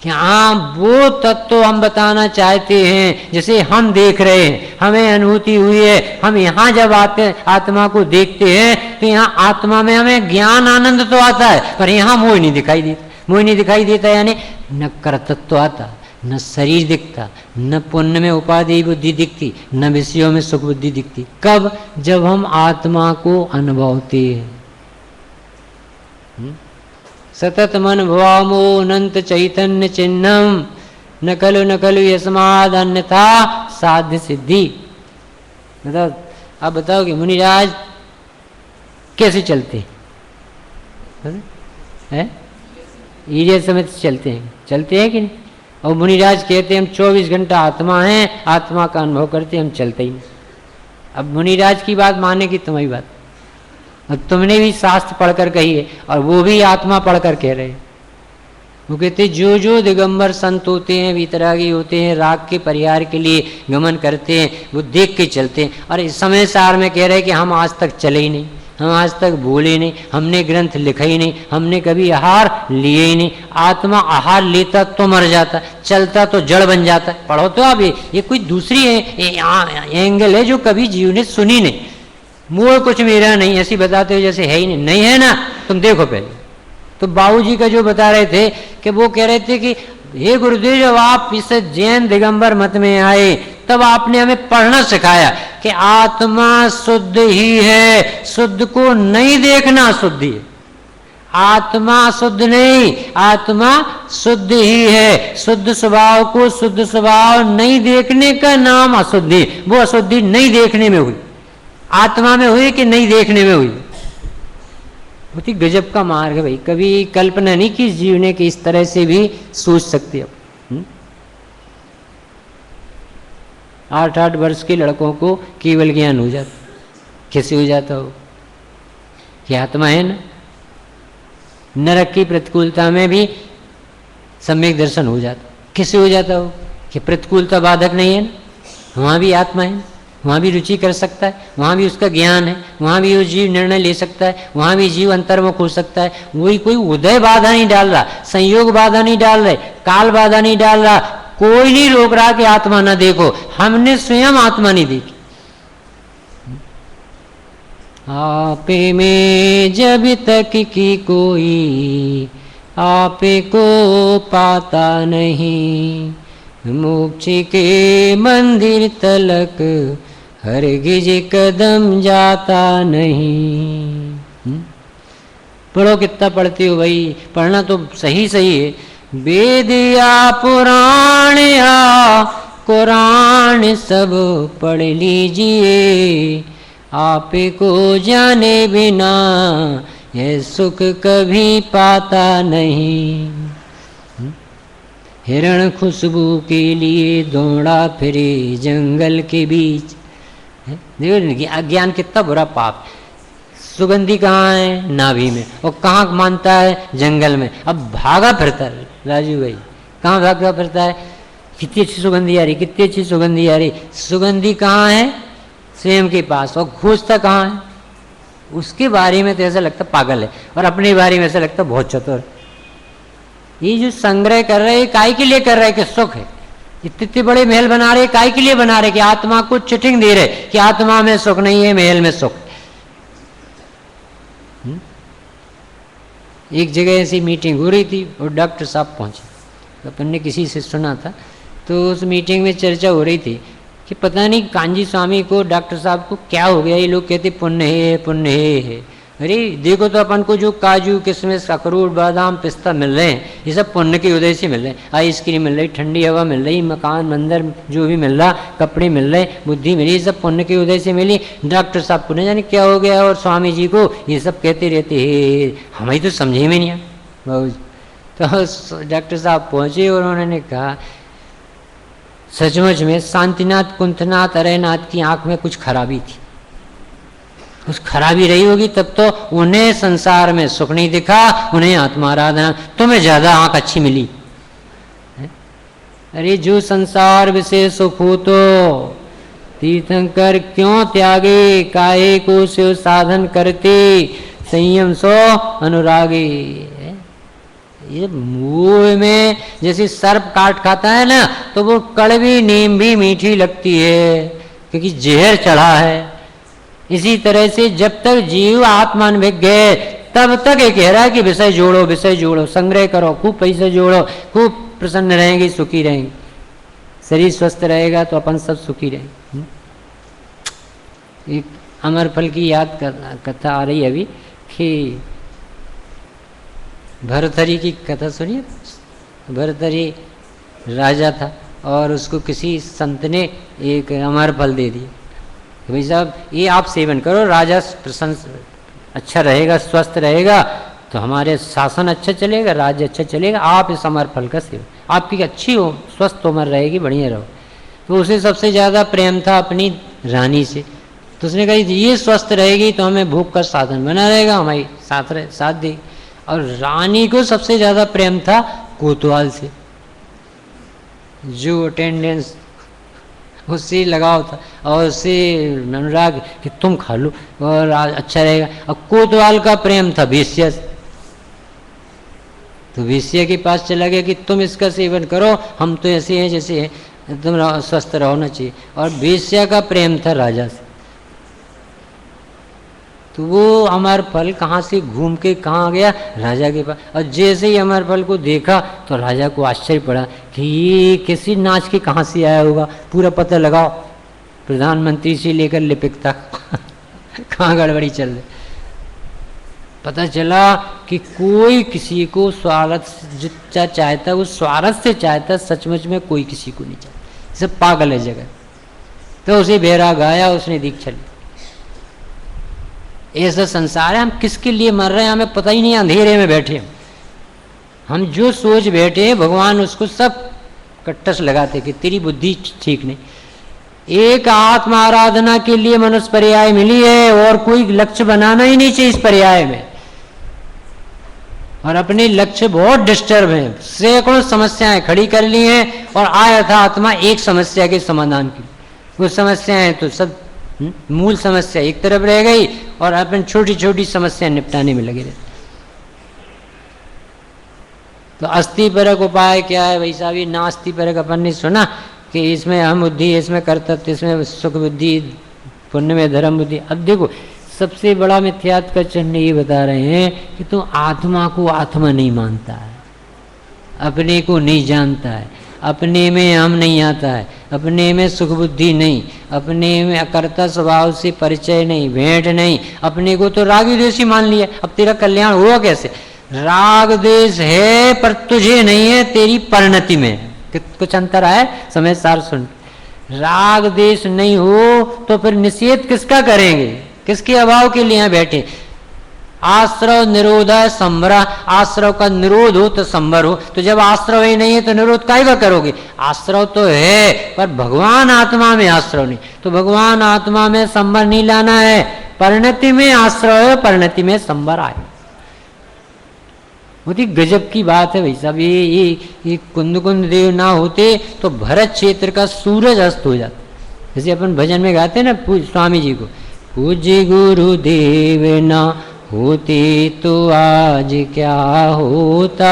हाँ, वो तत्व हम बताना चाहते हैं जैसे हम देख रहे हैं, हमें अनुभूति हुई है। हम यहाँ जब आते आत्मा को देखते हैं तो यहाँ आत्मा में हमें ज्ञान आनंद तो आता है, पर यहाँ मोह नहीं दिखाई देता। मोह नहीं दिखाई देता यानी न कर्तृत्व आता, न शरीर दिखता, न पुण्य में उपाधि बुद्धि दिखती, न विषयों में सुख बुद्धि दिखती। कब? जब हम आत्मा को अनुभवते हैं। सतत मन भवामो अनंत चैतन्य चिन्हम न खलु यस्माद अन्यथा साध्य सिद्धि। बताओ, आप बताओ कि मुनिराज कैसे चलते हैं? ईरिया समेत चलते हैं कि नहीं? और मुनिराज कहते हैं हम 24 घंटा आत्मा हैं, आत्मा का अनुभव करते, हम चलते ही नहीं। अब मुनिराज की बात माने की तुम्हारी बात, और तुमने भी शास्त्र पढ़कर कही है और वो भी आत्मा पढ़कर कह रहे हैं। वो कहते जो जो दिगंबर संत होते हैं, वितरागी होते हैं, राग के परिहार के लिए गमन करते हैं, वो देख के चलते हैं। और इस समय सार में कह रहे हैं कि हम आज तक चले ही नहीं, हम आज तक बोले नहीं, हमने ग्रंथ लिखा ही नहीं, हमने कभी आहार लिए ही नहीं। आत्मा आहार लेता तो मर जाता, चलता तो जड़ बन जाता। पढ़ो तो आप, ये कोई दूसरी एंगल है जो कभी जीव ने सुनी नहीं। मोह कुछ मेरा नहीं ऐसी बताते हो जैसे है ही नहीं है ना। तुम देखो पहले तो बाबूजी का जो बता रहे थे कि वो कह रहे थे कि हे गुरुदेव, जब आप इस जैन दिगंबर मत में आए तब आपने हमें पढ़ना सिखाया कि आत्मा शुद्ध ही है, शुद्ध को नहीं देखना शुद्धि है। आत्मा शुद्ध नहीं, आत्मा शुद्ध ही है। शुद्ध स्वभाव को शुद्ध स्वभाव नहीं देखने का नाम अशुद्धि। वो अशुद्धि नहीं देखने में हुई, आत्मा में हुई कि नहीं देखने में हुई। बहुत ही गजब का मार्ग है भाई। कभी कल्पना नहीं कि जीव ने कि इस तरह से भी सोच सकते हो। 8-8 वर्ष के लड़कों को केवल ज्ञान हो जाता। कैसे हो जाता हो? कि आत्मा है ना। नरक की प्रतिकूलता में भी सम्यक दर्शन हो जाता। कैसे हो जाता हो? कि प्रतिकूलता बाधक नहीं है ना, वहाँ भी आत्मा है, वहाँ भी रुचि कर सकता है, वहाँ भी उसका ज्ञान है, वहाँ भी वो जीव निर्णय ले सकता है, वहाँ भी जीव अंतर्मुख हो सकता है। वही कोई उदय बाधा नहीं डाल रहा, संयोग बाधा नहीं डाल रहे, काल बाधा नहीं डाल रहा, कोई नहीं रोक रहा कि आत्मा ना देखो। हमने स्वयं आत्मा नहीं देखी। आपे में जब तक की कोई आपे को पाता नहीं, मोक्ष के मंदिर तलक हरगिज कदम जाता नहीं। पढ़ो, कितना पढ़ते हो भाई? पढ़ना तो सही है। वेद या पुराण या कुरान सब पढ़ लीजिए, आपे को जाने बिना यह सुख कभी पाता नहीं। हिरण खुशबू के लिए दौड़ा फिरे जंगल के बीच। देखो अज्ञान कितना बुरा पाप। सुगंधी कहाँ है? नाभि में। और कहाँ मानता है? जंगल में। अब भागा फिरता है राजू भाई, कहाँ भागा फिरता है? कितनी अच्छी सुगंधी आ रही, कितनी अच्छी सुगंधी आ रही। सुगंधी कहाँ है? स्वयं के पास। और खोजता कहाँ है? उसके बारे में तो ऐसा लगता पागल है, और अपने बारे में ऐसा लगता बहुत चतुर। ये जो संग्रह कर रहे हैं काय के लिए कर रहे हैं? कि सुख है। इतने बड़े महल बना रहे, काय के लिए बना रहे? कि आत्मा को चिटिंग दे रहे कि आत्मा में सुख नहीं है, महल में सुख। एक जगह ऐसी मीटिंग हो रही थी और डॉक्टर साहब पहुंचे। अपन ने किसी से सुना था, तो उस मीटिंग में चर्चा हो रही थी कि पता नहीं कांजी स्वामी को, डॉक्टर साहब को क्या हो गया। ये लोग कहते पुण्य है, पुण्य है। अरे देखो तो अपन को जो काजू किशमिश अखरोट बादाम पिस्ता मिल रहे हैं, ये सब पुण्य की उदय से मिल रहे हैं। आइसक्रीम मिल रही, ठंडी हवा मिल रही, मकान मंदिर जो भी मिल रहा, कपड़े मिल रहे, बुद्धि मिली, ये सब पुण्य की उदय से मिली। डॉक्टर साहब को नहीं जाने क्या हो गया, और स्वामी जी को ये सब कहते रहते हैं, हमें तो समझे में नहीं आया। तो डॉक्टर साहब पहुंचे और उन्होंने कहा सचमुच में शांतिनाथ कुंथनाथ अरयनाथ की आंख में कुछ खराबी थी, कुछ खराबी रही होगी, तब तो उन्हें संसार में सुख नहीं दिखा, उन्हें आत्माराधना, तुम्हें ज्यादा आंख अच्छी मिली। अरे जो संसार विषय सुख हो तो तीर्थंकर क्यों त्यागे, काहे को शिव साधन करते, संयम सो अनुरागे। ये मुंह में जैसे सर्प काट खाता है ना, तो वो कड़वी नीम भी मीठी लगती है क्योंकि जहर चढ़ा है। इसी तरह से जब तक जीव आत्मान्विज्ञ है तब तक ये कह रहा है कि विषय जोड़ो, विषय जोड़ो, संग्रह करो, खूब पैसे जोड़ो, खूब प्रसन्न रहेंगे, सुखी रहेंगे। शरीर स्वस्थ रहेगा तो अपन सब सुखी रहेंगे। एक अमर फल की याद कथा आ रही है अभी कि भरथरी की कथा सुनिए। भरथरी राजा था और उसको किसी संत ने एक अमर फल दे दिया, भाई साहब ये आप सेवन करो, राजा प्रसन्न अच्छा रहेगा, स्वस्थ रहेगा, तो हमारे शासन अच्छा चलेगा, राज्य अच्छा चलेगा, आप इस अमर फल का सेवन, आपकी अच्छी हो, स्वस्थ उम्र रहेगी, बढ़िया रहो। तो उसे सबसे ज़्यादा प्रेम था अपनी रानी से, तो उसने कहा ये स्वस्थ रहेगी तो हमें भूख का साधन बना रहेगा, हमारी साथ देगी। और रानी को सबसे ज़्यादा प्रेम था कोतवाल से, जो अटेंडेंस उससे लगाव था और उससे अनुराग कि तुम खा लो और अच्छा रहेगा। और कोतवाल का प्रेम था वेश्या से, तो वेश्या के पास चला गया कि तुम इसका सेवन करो, हम तो ऐसे हैं जैसे हैं, तुम स्वस्थ रहना चाहिए। और वेश्या का प्रेम था राजा से, तो वो अमर फल कहाँ से घूम के कहाँ गया, राजा के पास। और जैसे ही अमर फल को देखा तो राजा को आश्चर्य पड़ा कि ये किसी नाच के कहाँ से आया होगा, पूरा पता लगाओ, प्रधानमंत्री से लेकर लिपिक तक कहाँ गड़बड़ी चल रही। पता चला कि कोई किसी को स्वार्थ जितना चाहता वो स्वार्थ से चाहता, सचमुच में कोई किसी को नहीं चाहता, सब पागल है जगह। तो उसे बैराग आया, उसने दीक्षा ली। ऐसा संसार है, हम किसके लिए मर रहे हैं हमें पता ही नहीं, अंधेरे में बैठे हम जो सोच बैठे हैं, भगवान उसको सब कट्टस लगाते कि तेरी बुद्धि ठीक नहीं। एक आत्मा आराधना के लिए मनुष्य पर्याय मिली है और कोई लक्ष्य बनाना ही नहीं चाहिए इस पर्याय में। और अपने लक्ष्य बहुत डिस्टर्ब हैं, सैकड़ों समस्याएं खड़ी कर ली हैं और आया था आत्मा एक समस्या के समाधान की। वो समस्याएं तो सब मूल समस्या एक तरफ रह गई और अपन छोटी छोटी समस्या निपटाने में लगे रहे। तो अस्थिपरक उपाय क्या है भाई साहब? ये नास्तिपरक अपन ने सुना कि इसमें अहम बुद्धि, इसमें कर्तव्य, इसमें सुख बुद्धि, पुण्य में धर्म बुद्धि। अब देखो सबसे बड़ा मिथ्यात्व का चिन्ह ये बता रहे हैं कि तुम आत्मा को आत्मा नहीं मानता है, अपने को नहीं जानता है, अपने में हम नहीं आता है, अपने में सुख बुद्धि नहीं, अपने में अकर्ता स्वभाव से परिचय नहीं, भेंट नहीं, अपने को तो राग द्वेषी मान लिया। अब तेरा कल्याण हुआ कैसे? राग द्वेष है पर तुझे नहीं है, तेरी परिणति में कुछ अंतर है, समय सार सुन। राग द्वेष नहीं हो तो फिर निषेध किसका करेंगे, किसके अभाव के लिए बैठे? आश्रव निरोध है संभरा, आश्रव का निरोध हो तो संभर हो। तो जब आश्रव ही नहीं है तो निरोध काहे का करोगे? आश्रव तो है पर भगवान आत्मा में आश्रव नहीं, तो भगवान आत्मा में संभर नहीं लाना है। परिणति में आश्रव है, परिणति में संभर आए। बहुत ही गजब की बात है भाई साहब। ये कुंद देव ना होते तो भरत क्षेत्र का सूरज अस्त हो जाता। जैसे अपन भजन में गाते ना स्वामी जी को, पूज्य गुरुदेव ना होते तो आज क्या होता,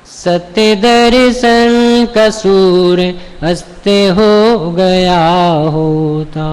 सत्य दर्शन का सूर अस्त हो गया होता।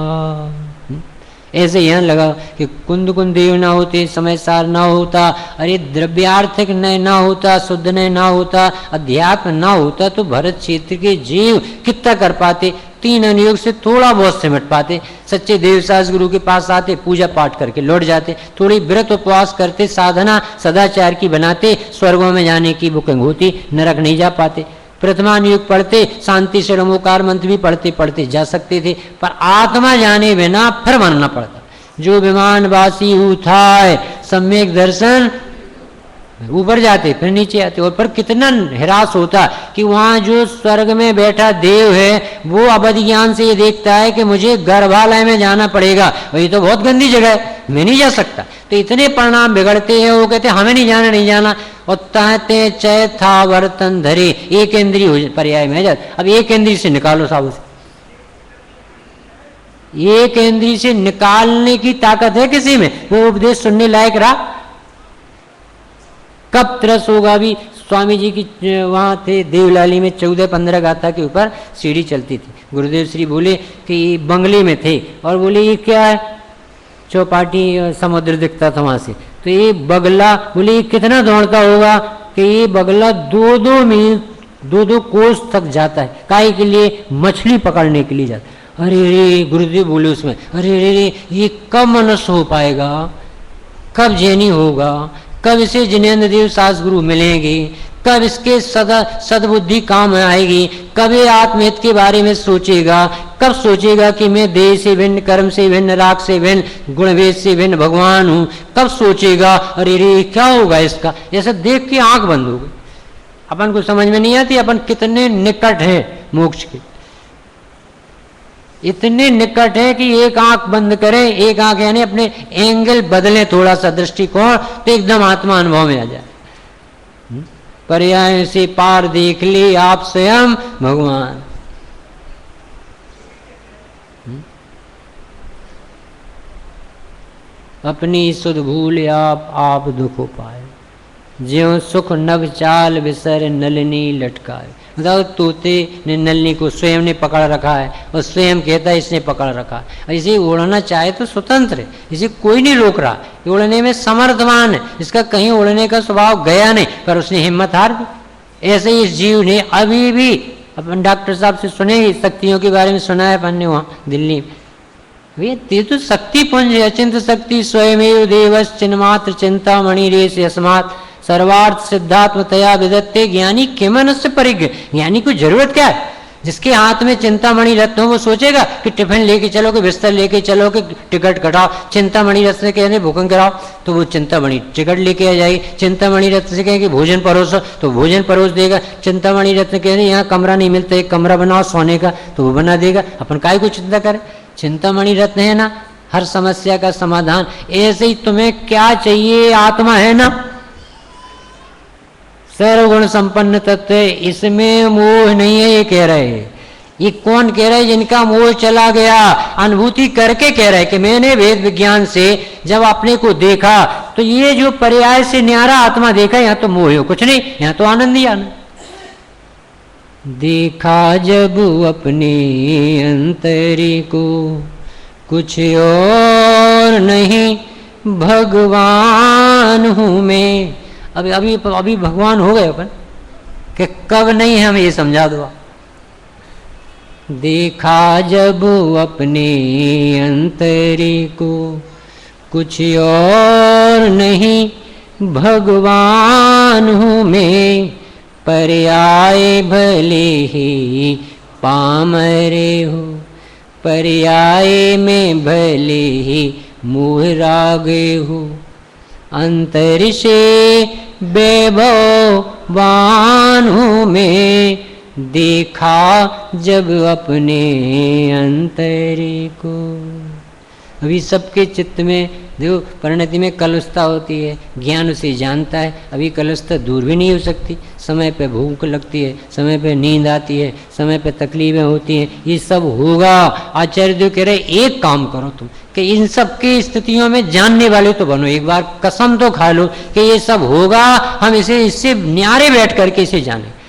ऐसे यहाँ लगा कि कुंद देव ना होते, समय सार ना होता, अरे द्रव्यार्थिक नय ना होता, शुद्ध नय ना होता, अध्यात्म ना होता तो भरत क्षेत्र के जीव कितना कर पाते? 3 अनुयोग से थोड़ा बहुत सिमट पाते। सच्चे देवसास गुरु के पास आते, पूजा पाठ करके लौट जाते, थोड़ी व्रत उपवास करते, साधना सदाचार की बनाते, स्वर्गों में जाने की बुकिंग होती, नरक नहीं जा पाते। प्रथमानुयोग पढ़ते, शांति से नमोकार मंत्र भी पढ़ते पढ़ते जा सकते थे, पर आत्मा जाने बिना फिर मरना पड़ता। जो विमान वासी उठाए सम्यक दर्शन ऊपर जाते फिर नीचे आते, और पर कितना निराश होता कि वहां जो स्वर्ग में बैठा देव है वो अवध ज्ञान से ये देखता है कि मुझे गर्भालय में जाना पड़ेगा, ये तो बहुत गंदी जगह है, मैं नहीं जा सकता। तो इतने परिणाम बिगड़ते हैं, वो कहते हमें नहीं जाना नहीं जाना। और तहते चय था वर्तन धरे, एक इंद्रिय पर्याय में जाते। अब एक इंद्रिय से निकालो साबु से, एक इंद्रिय से निकालने की ताकत है किसी में? वो उपदेश सुनने लायक रहा? कब तरस होगा? भी स्वामी जी की वहाँ थे देवलाली में 14-15 गाथा के ऊपर सीढ़ी चलती थी। गुरुदेव श्री बोले कि बंगले में थे और बोले ये क्या है? चौपाटी समुद्र दिखता था वहाँ से। तो ये बगला, बोले ये कितना दौड़ता होगा? कि ये बगला 2-2 मील 2-2 कोस तक जाता है। काहे के लिए? मछली पकड़ने के लिए जाता है। अरे रे, गुरुदेव बोले उसमें, अरे रे ये कब मनुष्य हो पाएगा, कब जैनी होगा, कब इसे जिनेन्द्र देव सास गुरु मिलेंगे, कब इसके सदबुद्धि काम आएगी, कब ये आत्महित के बारे में सोचेगा, कब सोचेगा कि मैं देह से भिन्न, कर्म से भिन्न, राग से भिन्न, गुणवेद से भिन्न भगवान हूँ, कब सोचेगा? अरे रे क्या होगा इसका? ऐसा देख के आंख बंद हो गई। अपन को समझ में नहीं आती अपन कितने निकट है मोक्ष के। इतने निकट है कि एक आंख बंद करें, एक आंख यानी अपने एंगल बदलें थोड़ा सा दृष्टिकोण, तो एकदम आत्मा अनुभव में आ जाए। पर्याय से पार देख ले आप स्वयं भगवान। अपनी सुध भूल आप दुख पाए, ज्यों सुख नभ चाल विसर नलिनी लटकाए। मतलब तोते ने नलिनी को स्वयं ने पकड़ रखा है और स्वयं कहता है इसने पकड़ रखा है। इसे उड़ना चाहे तो स्वतंत्र है, इसे कोई नहीं रोक रहा, उड़ने में समर्थवान है, इसका कहीं उड़ने का स्वभाव गया नहीं, पर उसने हिम्मत हार दी। ऐसे ही इस जीव ने अभी भी, अपन डॉक्टर साहब से सुने शक्तियों के बारे में सुना है अपन ने वहाँ दिल्ली में, भैया तो शक्ति पुंज अचिंत शक्ति स्वयमेव देवस चिन्मात्र चिंता मणि रेश अस्मात् सर्वार्थ सिद्धात्मतया विदत्ते ज्ञानी किमनस्य परिज्ञ। ज्ञानी को जरूरत क्या है? जिसके हाथ में चिंतामणि रत्न हो वो सोचेगा कि टिफिन लेके चलो, कि बिस्तर लेके चलो, कि टिकट कटाओ। चिंतामणि रत्न से कहने भूखन कराओ तो वो चिंतामणि टिकट लेके आ जाएगी। चिंतामणि रत्न से कहेंगे भोजन परोसो तो भोजन परोस देगा। चिंतामणि रत्न कहने यहाँ कमरा नहीं मिलता, एक कमरा बनाओ सोने का, तो वो बना देगा। अपन काय को चिंता करें? चिंतामणि रत्न है ना हर समस्या का समाधान। ऐसे ही तुम्हें क्या चाहिए? आत्मा है ना, सर्वगुण संपन्न तत्व है, इसमें मोह नहीं है। ये कह रहे हैं, ये कौन कह रहा है? जिनका मोह चला गया, अनुभूति करके कह रहा है कि मैंने वेद विज्ञान से जब अपने को देखा तो ये जो पर्याय से न्यारा आत्मा देखा, यहाँ तो मोह हो कुछ नहीं, यहाँ तो आनंद ही आनंद। देखा जब अपने अंतरी को कुछ और नहीं भगवान हूँ मैं। अभी भगवान हो गए अपन कि कब नहीं है, हमें ये समझा दो। देखा जब अपने अंतरी को कुछ और नहीं भगवान हूँ मैं, पर्याय भले ही पामरे हो, पर्याय में भले ही मोह रागे हो, अंतर से वैभवान हूँ मैं, देखा जब अपने अंतरे को। अभी सबके चित्त में देखो परिणति में कलुषता होती है, ज्ञान उसे जानता है, अभी कलुषता दूर भी नहीं हो सकती। समय पे भूख लगती है, समय पे नींद आती है, समय पे तकलीफें होती हैं, ये सब होगा। आचार्य जो कह रहे एक काम करो तुम कि इन सब की स्थितियों में जानने वाले तो बनो, एक बार कसम तो खा लो कि ये सब होगा, हम इसे इससे न्यारे बैठ करके इसे जाने।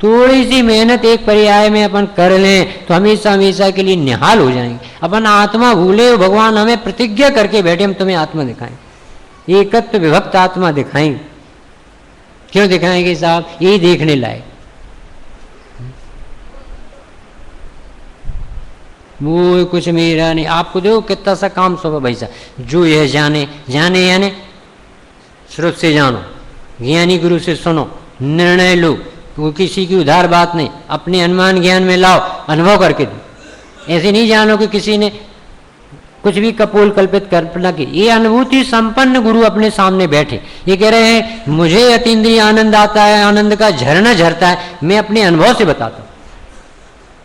थोड़ी सी मेहनत एक पर्याय में अपन कर लें तो हमेशा हमेशा के लिए निहाल हो जाएंगे। अपन आत्मा भूले, भगवान हमें प्रतिज्ञा करके बैठे हम तुम्हें आत्मा दिखाएं, एकत्व विभक्त आत्मा दिखाएंगे। क्यों दिखाएंगे साहब? यही देखने लायक। वो कुछ मेरा नहीं, आपको देखो कितना सा काम सौंपा भाई साहब, जो यह जाने जाने यानी श्रुत से जानो, ज्ञानी गुरु से सुनो, निर्णय लो, वो किसी की उधार बात नहीं, अपने अनुमान ज्ञान में लाओ, अनुभव करके दो। ऐसे नहीं जानो कि किसी ने कुछ भी कपोल कल्पित कल्पना की। ये अनुभूति संपन्न गुरु अपने सामने बैठे, ये कह रहे हैं मुझे अतीन्द्रिय आनंद आता है, आनंद का झरना झरता है, मैं अपने अनुभव से बताता हूं,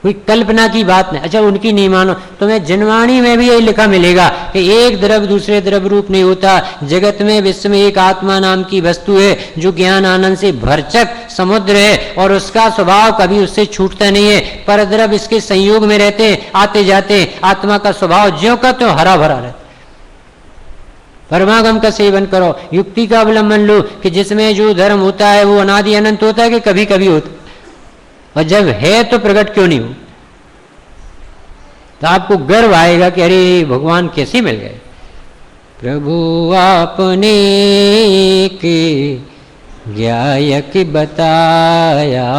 कोई कल्पना की बात नहीं। अच्छा उनकी नहीं मानो तो मैं जनवाणी में भी यही लिखा मिलेगा कि एक द्रव्य दूसरे द्रव्य रूप नहीं होता, जगत में विश्व में एक आत्मा नाम की वस्तु है जो ज्ञान आनंद से भरचक समुद्र है और उसका स्वभाव कभी उससे छूटता नहीं है। पर द्रव्य इसके संयोग में रहते हैं, आते जाते हैं, आत्मा का स्वभाव ज्यों का त्यों हरा भरा रहता। परमागम का सेवन करो, युक्ति का अवलंबन लो कि जिसमें जो धर्म होता है वो अनादि अनंत होता है कि कभी कभी होता है, और जब है तो प्रकट क्यों नहीं हो, तो आपको गर्व आएगा कि अरे भगवान कैसे मिल गए। प्रभु आपने के ज्ञायक बताया,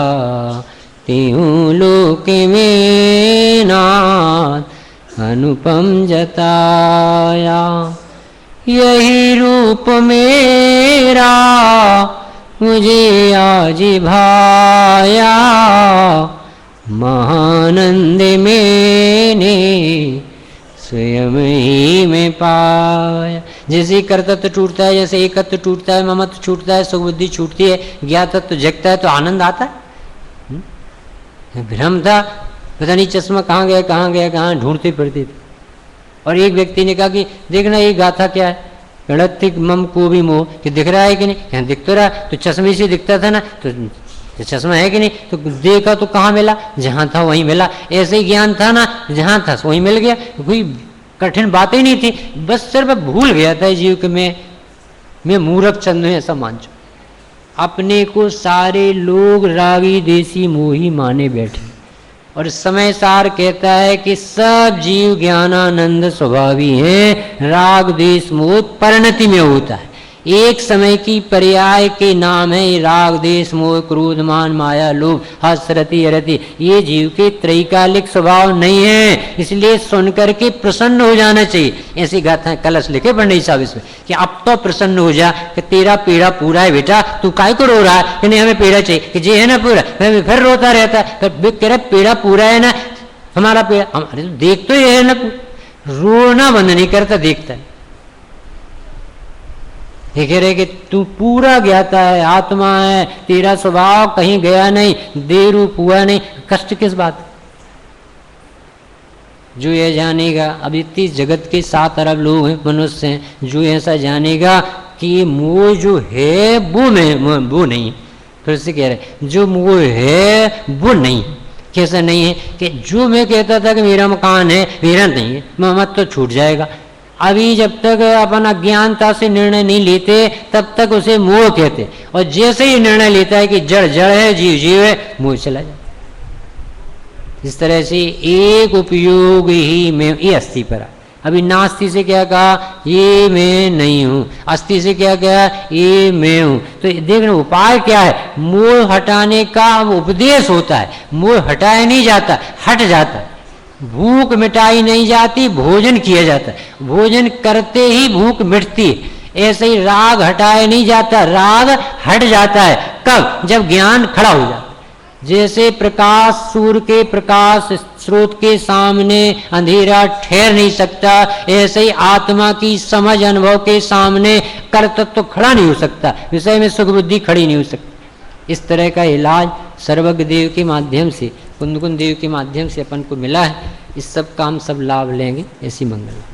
त्यों लोक में नाथ अनुपम जताया। यही रूप मेरा मुझे आज भाया, महानंद मैंने स्वयं ही में पाया। जैसे कर्तत्व टूटता है, जैसे एकत्व टूटता है, ममत्व छूटता है, सुबुद्धि छूटती है, ज्ञातत्व जगता है तो आनंद आता है। भ्रम था, पता नहीं चश्मा कहाँ गया कहाँ गया, कहाँ ढूंढते फिरते थे। और एक व्यक्ति ने कहा कि देखना ये गाथा क्या है, गणतिक मम को भी मोह, कि दिख रहा है कि नहीं, यहाँ दिख तो रहा, तो चश्मे से दिखता था ना, तो चश्मा है कि नहीं, तो देखा तो कहाँ मिला, जहाँ था वहीं मिला। ऐसे ही ज्ञान था ना, जहाँ था वहीं मिल गया, कोई कठिन बात ही नहीं थी, बस सिर्फ भूल गया था जीव के मैं मूर्ख चंद हूँ ऐसा मान चुका। अपने को सारे लोग रागी देसी मोही माने बैठे, और समय सार कहता है कि सब जीव ज्ञानानंद स्वभावी हैं, राग देश मोह परिणति में होता है। एक समय की पर्याय के नाम है राग देश मोह क्रोध मान माया लोभ हर्ष रति अरति। ये जीव के त्रैकालिक स्वभाव नहीं है, इसलिए सुनकर के प्रसन्न हो जाना चाहिए। ऐसी गाथा कलश लिखे पंडित साहब इसमें कि अब तो प्रसन्न हो जा कि तेरा पीड़ा पूरा है बेटा, तू काय को रो रहा है कि नहीं हमें पीड़ा चाहिए, कि जे है ना पूरा, फिर रोता रहता है, फिर कह रहा पीड़ा पूरा है ना हमारा पीड़ा, हमारे तो देख तो ये है ना, रोना बंद नहीं करता, देखता है। ये कह रहे कि तू पूरा ज्ञाता है, आत्मा है, तेरा स्वभाव कहीं गया नहीं, देह रूप हुआ नहीं, कष्ट किस बात। जो ये जानेगा, अब इतनी जगत के 7 अरब लोग हैं, मनुष्य हैं, जो ऐसा जानेगा कि ये मोह जो है वो नहीं है, फिर से कह रहे जो मोह है वो नहीं। कैसा नहीं है कि जो मैं कहता था कि मेरा मकान है, मेरा नहीं है, मत तो छूट जाएगा। अभी जब तक अपन अज्ञानता से निर्णय नहीं लेते तब तक उसे मोह कहते, और जैसे ही निर्णय लेता है कि जड़ जड़ है जीव जीव है, मोह चला जाता। इस तरह से एक उपयोग ही में ये अस्थि पर। अभी नास्ति से क्या कहा, ये मैं नहीं हूं, अस्थि से क्या कहा, ये मैं हूं। तो देखना उपाय क्या है, मोह हटाने का उपदेश होता है। मोह हटाया नहीं जाता, हट जाता है। भूख मिटाई नहीं जाती, भोजन किया जाता है। भोजन करते ही भूख मिटती है। ऐसे ही राग हटाया नहीं जाता, राग हट जाता है। कब, जब ज्ञान खड़ा हो जाता है। जैसे प्रकाश सूर्य के प्रकाश स्रोत के सामने अंधेरा ठहर नहीं सकता, ऐसे ही आत्मा की समझ अनुभव के सामने कर्तृत्व खड़ा नहीं हो सकता, विषय में सुख बुद्धि खड़ी नहीं हो सकती। इस तरह का इलाज सर्वज्ञ देव के माध्यम से, कुंदकुंद देव के माध्यम से अपन को मिला है। इस सब का हम सब लाभ लेंगे। ऐसी मंगल।